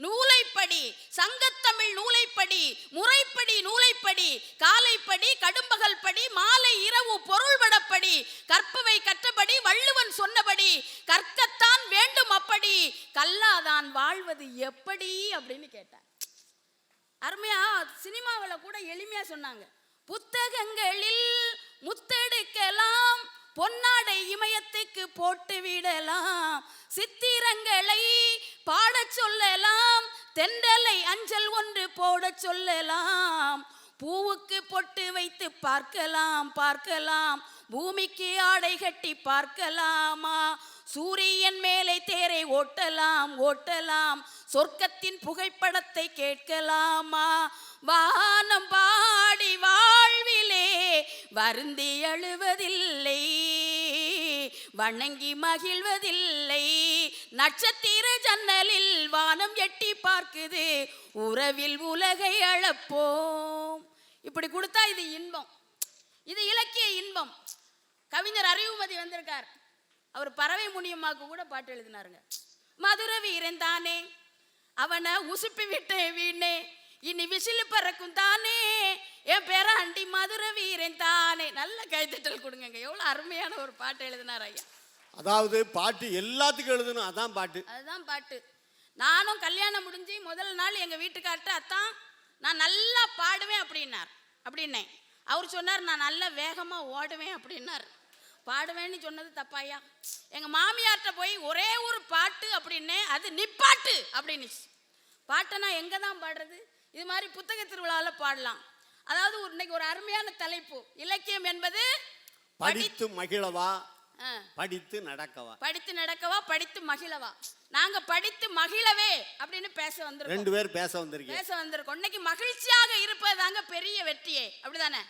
நூலைப்படி, சங்கத்தமிழ் நூலைப்படி, முறைப்படி நூலைப்படி, காலைப்படி, கடும்பகல் படி, மாலை இரவு பொருள்படப்படி, கற்பவை கற்றபடி, வள்ளுவன் சொன்னபடி, கற்கத்தான் வேண்டும் அப்படி, கல்லாதான் வாழ்வது எப்படி அப்படின்னு கேட்டார். அருமையா சினிமாவில் கூட எளிமையா சொன்னாங்க, புத்தகங்களில் முத்தெடுக்கலாம், பொன்னாடை இமயத்துக்கு போட்டு விடலாம், சித்திரங்களை பாடச் சொல்லலாம், தென்றலை அஞ்சல் ஒன்று போடச் சொல்லலாம், பூவுக்கு பொட்டு வைத்து பார்க்கலாம் பார்க்கலாம், பூமிக்கு ஆடை கட்டி பார்க்கலாமா, சூரியன் மேலே தேரை ஓட்டலாம் ஓட்டலாம், சொர்க்கத்தின் புகைப்படத்தை கேட்கலாமா, வானம் பாடி வாழ்விலே வருந்தி அழுவதில்லை, வணங்கி மகிழ்வதில்லை, நட்சத்திர ஜன்னலில் வானம் எட்டி பார்க்குது, உறவில் உலகை அளப்போம். இப்படி கொடுத்தா இது இன்பம், இது இலக்கிய இன்பம். கவிஞர் அறிவுமதி வந்திருக்கார், அவர் பறவை முனியம்மாக்கு கூட பாட்டு எழுதினாருங்க. மதுர வீரன் தானே, அவனை உசுப்பி விட்டு வீணே, இனி விசிலு பறக்கும் தானே, என் பேர அண்டி மதுர வீரன் தானே. நல்ல கைத்தட்டல் கொடுங்க, எவ்வளவு அருமையான ஒரு பாட்டு எழுதினார் ஐயா. அதாவது பாட்டு எல்லாத்துக்கும் எழுதணும், அதான் பாட்டு. அதுதான் பாட்டு. நானும் கல்யாணம் முடிஞ்சு முதல் நாள் எங்க வீட்டுக்கார்ட்ட, அத்தான் நான் நல்லா பாடுவேன் அப்படின்னேன். அவர் சொன்னார், நான் நல்லா வேகமா ஓடுவேன் அப்படின்னார். பாடுவேன்னு சொன்னது தப்பாயா? எங்க மாமியார்ட்ட போய் ஒரே ஒரு பாட்டு அப்படின்னே, அது நிப்பாட்டு அப்படின்னு. பாட்டை நான் எங்க தான் பாடுறது? இது மாதிரி புத்தக திருவிழாவில் பாடலாம். அதாவது இன்னைக்கு ஒரு அருமையான தலைப்பு, இலக்கியம் என்பது படித்து மகிழவா படித்து நடக்கவா, படித்து நடக்கவா படித்து மகிழவா. நாங்க படித்து மகிழவே அப்படின்னு பேச வந்திருக்கோம். 2 பேர் பேச வந்திருக்கோம். இன்னைக்கு மகிழ்ச்சியாக இருப்பதாங்க பெரிய வெற்றியே, அப்படிதானே?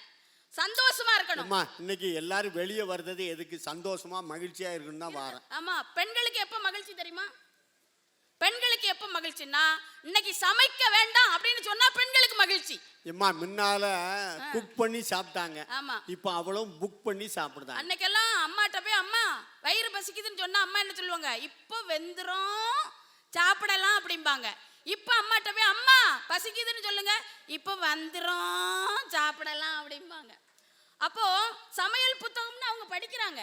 சந்தோஷமா இருக்கணும். இன்னைக்கு எல்லாரும் வெளியே வர்றது எதுக்கு? சந்தோஷமா மகிழ்ச்சியா இருக்கணும் தான் வாரேன். ஆமா, பெண்களுக்கு எப்ப மகிழ்ச்சி தெரியுமா? பெண்களுக்கு எப்ப மகிழ்ச்சின்னா, இன்னைக்கு சமைக்க வேண்டாம் அப்படின்னு சொன்னா பெண்களுக்கு மகிழ்ச்சி. முன்னால குக் பண்ணி சாப்பிட்டாங்க, ஆமா, இப்ப அவளும் புக் பண்ணி சாப்பிடுறாங்க. அன்னைக்கெல்லாம் அம்மாட்ட போய், அம்மா வயிறு பசிக்குதுன்னு சொன்னா அம்மா என்ன சொல்லுவாங்க? இப்ப வெந்துரும் சாப்பிடலாம் அப்படிம்பாங்க. இப்ப அம்மாட்ட போய், அம்மா பசிக்குதுன்னு சொல்லுங்க, இப்ப வந்துரும் சாப்பிடலாம் அப்படிம்பாங்க. அப்போ சமையல் புத்தகம்னு அவங்க படிக்கிறாங்க,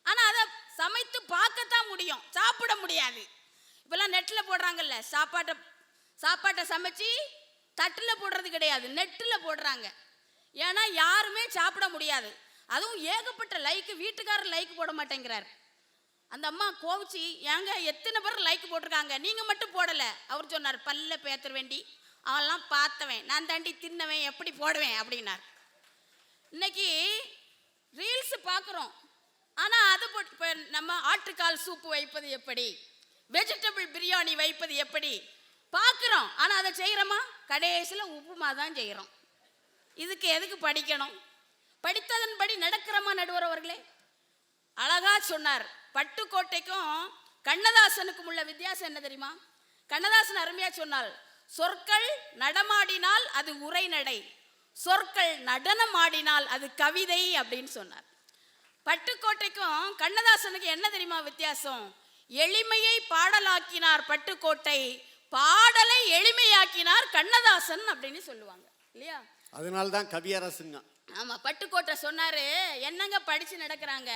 ஆனா அதை சமைத்து பார்க்கத்தான் முடியும், சாப்பிட முடியாது. இப்பெல்லாம் நெட்டில் போடுறாங்கல்ல, சாப்பாட்டை சமைச்சு தட்டில் போடுறது கிடையாது, நெட்டில் போடுறாங்க. ஏன்னா யாருமே சாப்பிட முடியாது. அதுவும் ஏகப்பட்ட லைக்கு, வீட்டுக்காரர் லைக் போட மாட்டேங்கிறார். அந்த அம்மா கோவிச்சு, ஏங்க எத்தனை பேர் லைக் போட்டிருக்காங்க, நீங்கள் மட்டும் போடலை. அவர் சொன்னார், பல்ல பேத்துற வேண்டி அவெல்லாம் பார்த்தவன், நான் தாண்டி தின்னவன், எப்படி போடுவேன் அப்படின்னார். இன்னைக்கு ரீல்ஸ் பார்க்குறோம், ஆனால் அது இப்போ நம்ம ஆட்டுக்கால் சூப்பு வைப்பது எப்படி, வெஜிடபிள் பிரியாணி வைப்பது எப்படி பார்க்குறோம், ஆனால் அதை செய்கிறோமா? கடைசியில் உப்புமா தான் செய்கிறோம். இதுக்கு எதுக்கு படிக்கணும்? படித்ததன்படி நடக்கிறோமா நடுவர் அவர்களே? அழகா சொன்னார். பட்டுக்கோட்டைக்கும் கண்ணதாசனுக்கும் உள்ள வித்தியாசம் என்ன தெரியுமா? கண்ணதாசன் அருமையா சொன்னால், சொற்கள் நடமாடினால் அது உரைநடை, சொற்கள் நடனமாடினால் அது கவிதை அப்படின்னு சொன்னார். பட்டுக்கோட்டைக்கும் கண்ணதாசனுக்கு என்ன தெரியுமா வித்தியாசம்? எளிமையை பாடலாக்கினார் பட்டுக்கோட்டை, பாடலை எளிமையாக்கினார் கண்ணதாசன் அப்படின்னு சொல்லுவாங்க இல்லையா? அதனால்தான் கவியரசுங்க. ஆமா, பட்டுக்கோட்டை சொன்னாரு, என்னங்க படிச்சு நடக்கிறாங்க,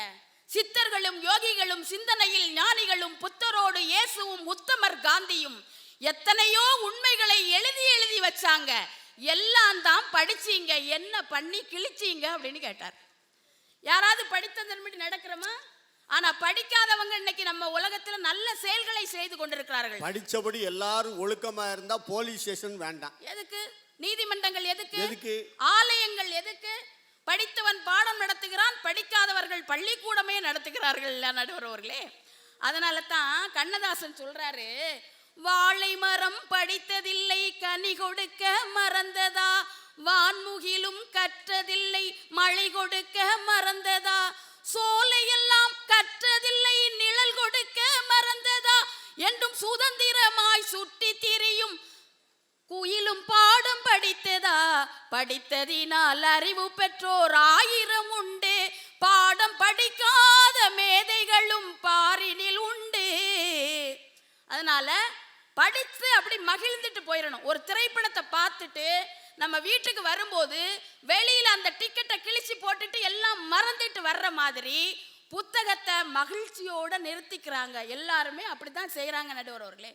சித்தர்களும் யோகிகளும் சிந்தனையில் ஞானிகளும் புத்தரோடு இயேசுவும் உத்தமர் காந்தியும் எத்தனையோ உண்மைகளை எழுதி எழுதி வச்சாங்க, எல்லாம் தான் படிச்சீங்க, என்ன பண்ணி கிழிச்சீங்க அப்படின்னு கேட்டார். யாராவது படித்ததன்படி நடக்கிறோமா? ஆனா படிக்காதவங்க இன்னைக்கு நம்ம உலகத்துல நல்ல செயல்களை செய்து கொண்டிருக்கிறார்கள். படிச்சபடி எல்லாரும் ஒழுக்கமா இருந்தா போலீஸ் ஸ்டேஷன் வேண்டாம். எதுக்கு நீதிமன்றங்கள்? எதுக்கு ஆலயங்கள்? எதுக்கு? படித்தவன் பாடம் நடத்துகிறான், படிக்காதவர்கள் பள்ளிக்கூடமே நடத்துகிறார்கள் நடுவர்களே. அதனால தான் கண்ணதாசன் சொல்றாரு, வாழை மரம் படித்ததில்லை கனி கொடுக்க மறந்ததா, வான்முகிலும் கற்றதில்லை மழை கொடுக்க மறந்ததா, சோலையெல்லாம் கற்றதில்லை நிழல் கொடுக்க மறந்ததா, என்றும் சுதந்திரமாய் சுட்டி திரியும் குயிலும் படித்ததினால் அறிவு பெற்றோர் 1000 உண்டு, பாடம் படிக்காத மேதைகளும் பாரினில் உண்டு. அதனால படித்து அப்படி மகிழ்ந்துட்டு போயிடணும். ஒரு திரைப்படத்தை பார்த்துட்டு நம்ம வீட்டுக்கு வரும்போது வெளியில அந்த டிக்கெட்டை கிழிச்சு போட்டுட்டு எல்லாம் மறந்துட்டு வர்ற மாதிரி புத்தகத்தை மகிழ்ச்சியோட நிறுத்திக்கிறாங்க. எல்லாருமே அப்படித்தான் செய்யறாங்க. நடுவர் அவர்களே,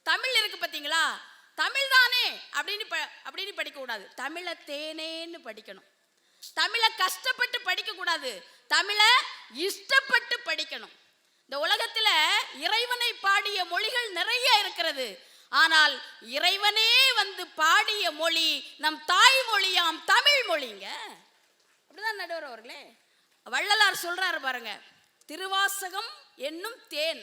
தமிழ் இருக்கு பார்த்தீங்களா, தமிழ் தானே அப்படின்னு படிக்க கூடாது, தமிழை தேனேன்னு படிக்கணும். தமிழை கஷ்டப்பட்டு படிக்க கூடாது, தமிழை இஷ்டப்பட்டு படிக்கணும். இந்த உலகத்துல இறைவனை பாடிய மொழிகள் நிறைய இருக்கிறது. ஆனால் இறைவனே வந்து பாடிய மொழி நம் தாய்மொழியாம் தமிழ் மொழிங்க. அப்படிதான் நடுவர் அவர்களே. வள்ளலார் சொல்றாரு பாருங்க, திருவாசகம் என்னும் தேன்,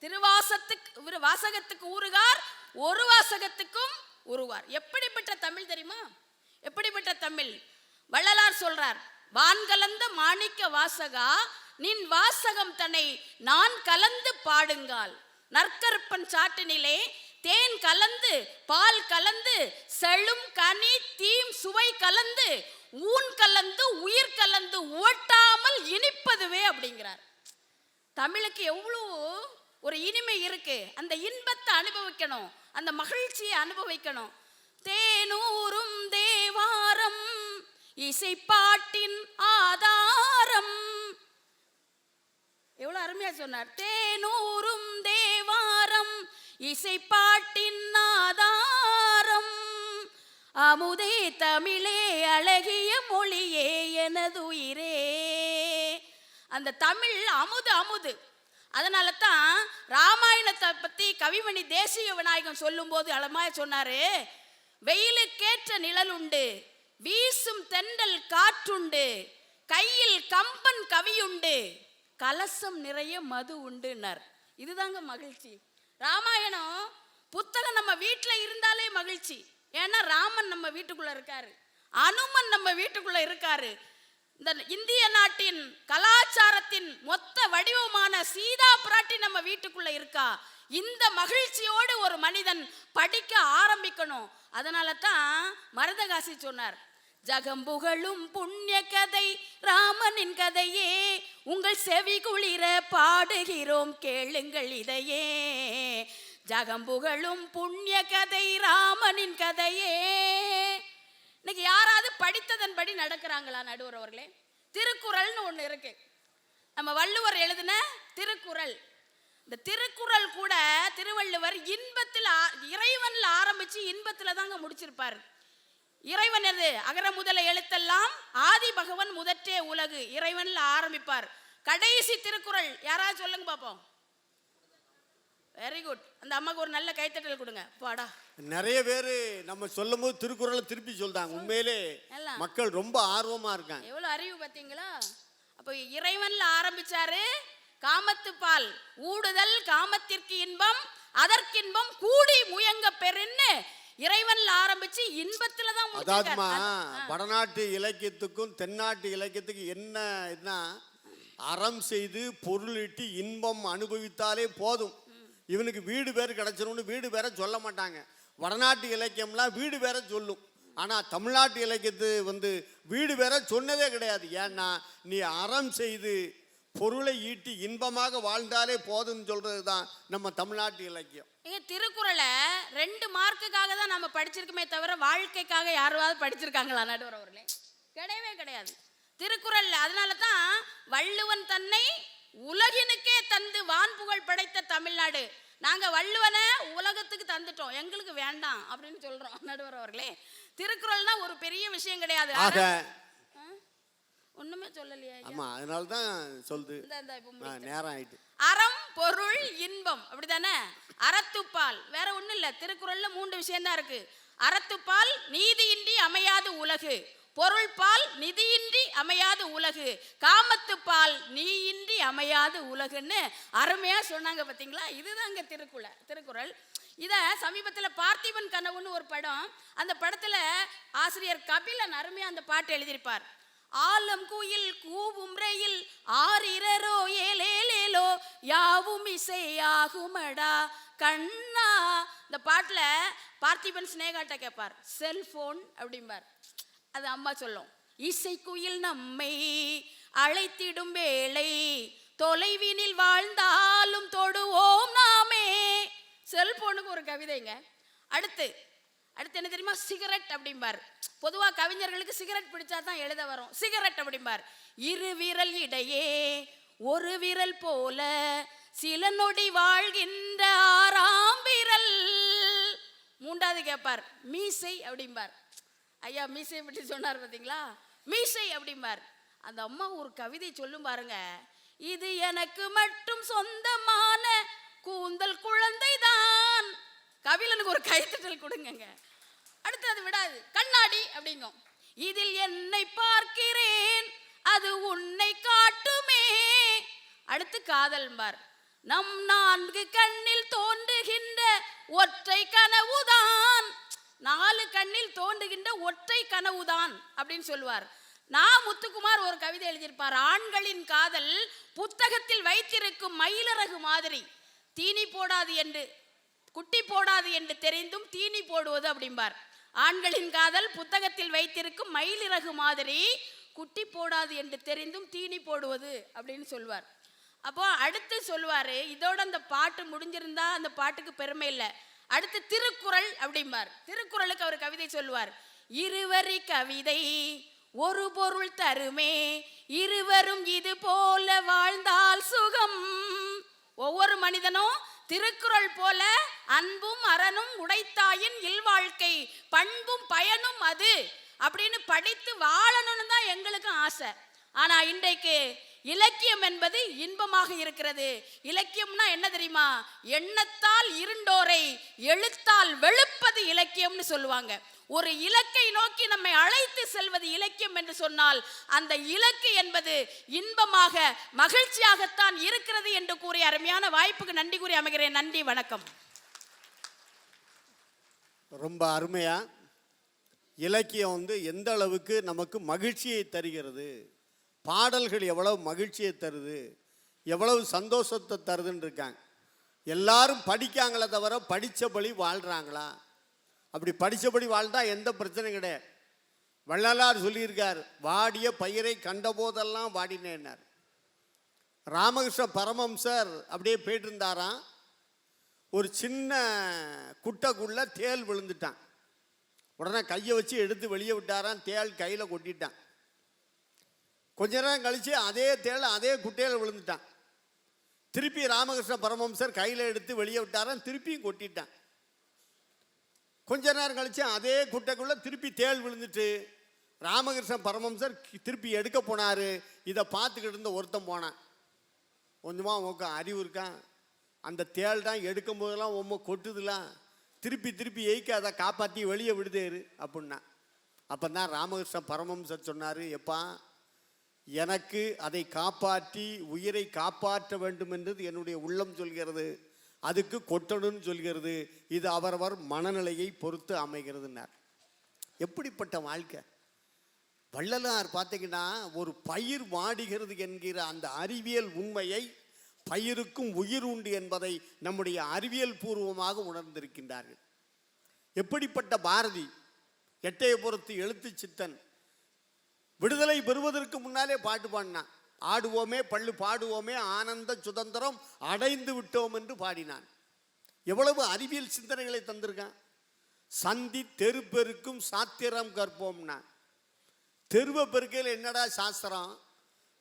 திருவாசத்துக்கு வாசகத்துக்கு ஊறுகார், ஒரு வாசகத்துக்கும் உருவார். எப்படிப்பட்ட தமிழ் தெரியுமா? எப்படிப்பட்ட தமிழ்? வள்ளலார் சொல்றார், வான் கலந்த மாணிக்க வாசகா, நின் வாசகம் தன்னை நான் கலந்து பாடுங்கால். நற்கருப்பன் சாட்டினிலே தேன் கலந்து பால் கலந்து செழும் கனி தீம் சுவை கலந்து ஊன் கலந்து உயிர் கலந்து ஓட்டாமல் இனிப்பதுவே அப்படிங்கிறார். தமிழுக்கு எவ்வளோ ஒரு இனிமை இருக்கு. அந்த இன்பத்தை அனுபவிக்கணும், அந்த மகிழ்ச்சியை அனுபவிக்கணும். தேனூரும் தேவாரம் இசைப்பாட்டின் ஆதாரம். எவ்வளவு அருமையா சொன்னார். தேனூரும் தேவாரம் இசைப்பாட்டின் ஆதாரம், அமுதே தமிழே அழகிய மொழியே எனதுயிரே. அந்த தமிழ் அமுது அமுது. அதனால தான் ராமாயணத்தை பத்தி கவிமணி தேசிய விநாயகம் சொல்லும் போது அழமாய சொன்னாரு, வெயிலுக்கேற்ற நிழல் உண்டு, வீசும் தென்றல் காற்றுண்டு, கையில் கம்பன் கவியுண்டு, கலசம் நிறைய மது உண்டுன்னார். இதுதாங்க மகிழ்ச்சி. ராமாயணம் புத்தகம் நம்ம வீட்டில் இருந்தாலே மகிழ்ச்சி. ஏன்னா ராமன் நம்ம வீட்டுக்குள்ள இருக்காரு, அனுமன் நம்ம வீட்டுக்குள்ள இருக்காரு. இந்த இந்திய நாட்டின் கலாச்சாரத்தின் மொத்த வடிவமான சீதா பிராட்டி நம்ம வீட்டுக்குள்ள இருக்கா. இந்த மகிழ்ச்சியோடு ஒரு மனிதன் படிக்க ஆரம்பிக்கணும். அதனால தான் மருதகாசி சொன்னார், ஜகம்புகழும் புண்ணிய கதை ராமனின் கதையே, உங்கள் செவி குளிர பாடுகிறோம் கேளுங்கள் இதையே. ஜகம்புகழும் புண்ணிய கதை ராமனின் கதையே. இன்னைக்கு யாராவது படித்ததன்படி நடக்கிறாங்களா நடுவர் அவர்களே? திருக்குறள்னு ஒன்று இருக்கு, நம்ம வள்ளுவர் எழுதின திருக்குறள். இந்த திருக்குறள் கூட திருவள்ளுவர் இன்பத்தில் இறைவன்ல ஆரம்பிச்சு இன்பத்துல தாங்க முடிச்சிருப்பார். இறைவன் எது? அகர முதல எழுத்தெல்லாம் ஆதி பகவன் முதற்றே உலகு, இறைவன்ல ஆரம்பிப்பார். கடைசி திருக்குறள் யாராவது சொல்லுங்க பாப்போம். Very good. அந்த அம்மாக்கு ஒரு நல்ல கைத்தட்டல் கொடுங்க. பாடா. நிறைய பேர் நம்ம சொல்லும் போது திருக்குறளை திருப்பி சொல்றாங்க. உண்மையிலே மக்கள் ரொம்ப ஆர்வமா இருக்காங்க. எவ்வளவு அறிவு பார்த்தீங்களா? அப்போ இறைவன்ல ஆரம்பிச்சாரு, காமத்து பால் ஊடுதல் காமத்திற்கு இன்பம் அதற்கின்பம் கூடி முயங்க பெருன்னு இறைவன்ல ஆரம்பிச்சு இன்பத்துல தான் முடிச்சாரு. அதாவதுமா வடநாட்டு இலக்கியத்துக்கும் தென்னாட்டு இலக்கியத்துக்கும் என்ன அறம் செய்து பொருளிட்டு இன்பம் அனுபவித்தாலே போதும். இவனுக்கு வீடு பேர் கிடைச்சிரும்னு வீடு பேரை சொல்ல மாட்டாங்க. வடநாட்டு இலக்கியம்லாம் வீடு பேரை சொல்லும். ஆனால் தமிழ்நாட்டு இலக்கியத்து வீடு பேரை சொன்னதே கிடையாது. ஏன்னா நீ அறம் செய்து பொருளை ஈட்டி இன்பமாக வாழ்ந்தாலே போதும்னு சொல்றது தான் நம்ம தமிழ்நாட்டு இலக்கியம். திருக்குறளை 2 மார்க்குக்காக தான் நம்ம படிச்சிருக்கோமே தவிர வாழ்க்கைக்காக யாராவது படிச்சிருக்காங்களா நடுவர் அவர்களே? கிடையவே கிடையாது. திருக்குறள் அதனால தான் வள்ளுவன் தன்னை உலகினுக்கே தந்து வான்புகழ் படைத்த தமிழ்நாடு. நாங்க வள்ளுவனை உலகத்துக்கு தந்துட்டோம், எங்களுக்கு வேண்டாம் அப்படின்னு சொல்றோம் நடுவர் அவர்களே. திருக்குறள்னா ஒரு பெரிய விஷயம் கிடையாது. ஒண்ணுமே சொல்லலையா? ஆமா, அதனால தான் சொல்லுது. நேரம் ஆயிட்டு. அறம் பொருள் இன்பம் அப்படிதானே? அறத்துப்பால் வேற ஒண்ணும் இல்ல. திருக்குறள்ல 3 விஷயம் தான் இருக்கு. அறத்துப்பால் நீதியின்றி அமையாது உலகு, பொருள்பால் நிதியின்றி அமையாது உலகு, காமத்துப்பால் நீயின்றி அமையாது உலகுன்னு அருமையா சொன்னாங்க பாத்தீங்களா? இதுதாங்க திருக்குறள். இத சமீபத்தில் பார்த்திபன் கனவுன்னு ஒரு படம், அந்த படத்துல ஆசிரியர் கபிலன் அருமையா அந்த பாட்டு எழுதியிருப்பார். ஆலம் குயில் கூவும் ரயில் ஆரிரரோ ஏலேலேலோ யாவும் இசையாகுமடா கண்ணா. இந்த பாட்டுல பார்த்திபன் ஸ்னேகாட்ட கேட்பார், செல்போன் அப்படிம்பார். அது அம்மா சொல்லும், இசைக்குயில் நம்மை அழைத்திடும் வேளை தொலைவினில் வாழ்ந்தாலும் தொடுவோம் நாமே. செல்போனுக்கு ஒரு கவிதைங்க. அடுத்து என்ன தெரியுமா? சிகரெட் அப்படிம்பார். பொதுவா கவிஞர்களுக்கு சிகரெட் பிடிச்சா தான் எழுத வரும். சிகரெட் அப்படிம்பார். இரு விரல் இடையே ஒரு விரல் போல சில நொடி வாழ்கின்ற ஆறாம் விரல். மூன்றாவது கேட்பார், மீசை அப்படிம்பார். ஐயா மீசை பற்றி சொன்னார் பார்த்தீங்களா? மீசை அப்படிம்பார். அந்த அம்மா ஒரு கவிதை சொல்லும் பாருங்க, இது எனக்கு மட்டும் சொந்தமான கூந்தல் குழந்தை தான். கபிலனுக்கு ஒரு கைத்தட்டல் கொடுங்க. அடுத்து அது விடாது, கண்ணாடி அப்படிங்கும். இதில் என்னை பார்க்கிறேன் அது உன்னை காட்டுமே. அடுத்து காதல்பார். நம் 4 கண்ணில் தோன்றுகின்ற ஒற்றை கனவுதான். 4 கண்ணில் தோன்றுகின்ற ஒற்றை கனவுதான் அப்படின்னு சொல்லுவார். நான் முத்துக்குமார் ஒரு கவிதை எழுதியிருப்பார், ஆண்களின் காதல் புத்தகத்தில் வைத்திருக்கும் மயிலரகு மாதிரி, தீனி போடாது என்று குட்டி போடாது என்று தெரிந்தும் தீனி போடுவது அப்படிம்பார். ஆண்களின் காதல் புத்தகத்தில் வைத்திருக்கும் மயிலிறகு மாதிரி, குட்டி போடாது என்று தெரிந்தும் தீனி போடுவது அப்படின்னு சொல்லுவார். அப்போ அடுத்து சொல்லுவாரு, இதோட அந்த பாட்டு முடிஞ்சிருந்தா அந்த பாட்டுக்கு பெருமை இல்லை. அடுத்து திருக்குறள் அப்படிம்பார். திருக்குறளுக்கு அவர் கவிதை சொல்லுவார், இருவரி கவிதை ஒரு பொருள் தருமே இருவரும் இது போல வாழ்ந்தால் சுகம். ஒவ்வொரு மனிதனும் திருக்குறள் போல அன்பும் அறனும் உடைத்தாயின் இல்வாழ்க்கை பண்பும் பயனும் அது அப்படின்னு படித்து வாழணும்னு தான் எங்களுக்கும் ஆசை. ஆனா இன்றைக்கு இலக்கியம் என்பது இன்பமாக இருக்கிறது. இலக்கியம்னா என்ன தெரியுமா? எண்ணத்தால் இருண்டோரை எழுத்தால் வெளுப்பது இலக்கியம்னு சொல்லுவாங்க. ஒரு இலக்கை நோக்கி நம்மை அழைத்து செல்வது இலக்கியம் என்று சொன்னால் அந்த இலக்கு என்பது இன்பமாக மகிழ்ச்சியாகத்தான் இருக்கிறது என்று கூறிய அருமையான வாய்ப்புக்கு நன்றி கூறி அமைகிறேன். நன்றி, வணக்கம். ரொம்ப அருமையா இலக்கியம் எந்த அளவுக்கு நமக்கு மகிழ்ச்சியை தருகிறது, பாடல்கள் எவ்வளவு மகிழ்ச்சியை தருது, எவ்வளவு சந்தோஷத்தை தருதுன்னு இருக்காங்க. எல்லாரும் படிக்காங்களே தவிர படித்தபடி வாழ்கிறாங்களா? அப்படி படித்தபடி வாழ்ந்தா எந்த பிரச்சனையும் கிடையாது. வள்ளலார் சொல்லியிருக்கார், வாடிய பயிரை கண்டபோதெல்லாம் வாடினேன்னார். ராமகிருஷ்ண பரமஹம்சர் அப்படியே போயிட்டு இருந்தாராம். ஒரு சின்ன குட்டைக்குள்ள தேள் விழுந்துட்டான். உடனே கையை வச்சு எடுத்து வெளியே விட்டாராம். தேள் கையில் கொட்டிட்டான். கொஞ்ச நேரம் கழித்து அதே தேள் அதே குட்டையில் விழுந்துட்டான். திருப்பி ராமகிருஷ்ண பரமஹம்சர் கையில் எடுத்து வெளியே விட்டாராம். திருப்பியும் கொட்டிட்டான். கொஞ்ச நேரம் கழித்து அதே குட்டைக்குள்ளே திருப்பி தேள் விழுந்துட்டு ராமகிருஷ்ண பரமஹம்சர் திருப்பி எடுக்க போனார். இதை பார்த்துக்கிட்டு இருந்த ஒருத்தன் போனான். கொஞ்சமாக உனக்கு அறிவு இருக்கான், அந்த தேள் தான் எடுக்கும் போதெல்லாம் உண்மை கொட்டுதுலாம், திருப்பி திருப்பி எய்க்க அதை காப்பாற்றி வெளியே விடுதேரு அப்படின்னா. அப்போ தான் ராமகிருஷ்ண பரமஹம்சர் சொன்னார், எப்பா எனக்கு அதை காப்பாற்றி உயிரை காப்பாற்ற வேண்டும் என்றது என்னுடைய உள்ளம் சொல்கிறது, அதுக்கு கொட்டணும்னு சொல்கிறது, இது அவரவர் மனநிலையை பொறுத்து அமைகிறதுன்னார். எப்படிப்பட்ட வாழ்க்கை! வள்ளலார் பார்த்தீங்கன்னா ஒரு பயிர் வாடுகிறது என்கிற அந்த அறிவியல் உண்மையை, பயிருக்கும் உயிர் உண்டு என்பதை நம்முடைய அறிவியல் பூர்வமாக உணர்ந்திருக்கின்றார்கள். எப்படிப்பட்ட பாரதி, எட்டயபுரத்து எழுத்து சித்தன், விடுதலை பெறுவதற்கு முன்னாலே பாட்டு பாடினான். ஆடுவோமே பள்ளு பாடுவோமே ஆனந்த சுதந்திரம் அடைந்து விட்டோம் என்று பாடினான். எவ்வளவு அறிவியல் சிந்தனைகளை தந்திருக்கான். சந்தி தெரு பெருக்கும் சாத்திரம் கற்போம்னா, தெருவை பெருக்கையில் என்னடா சாஸ்திரம்,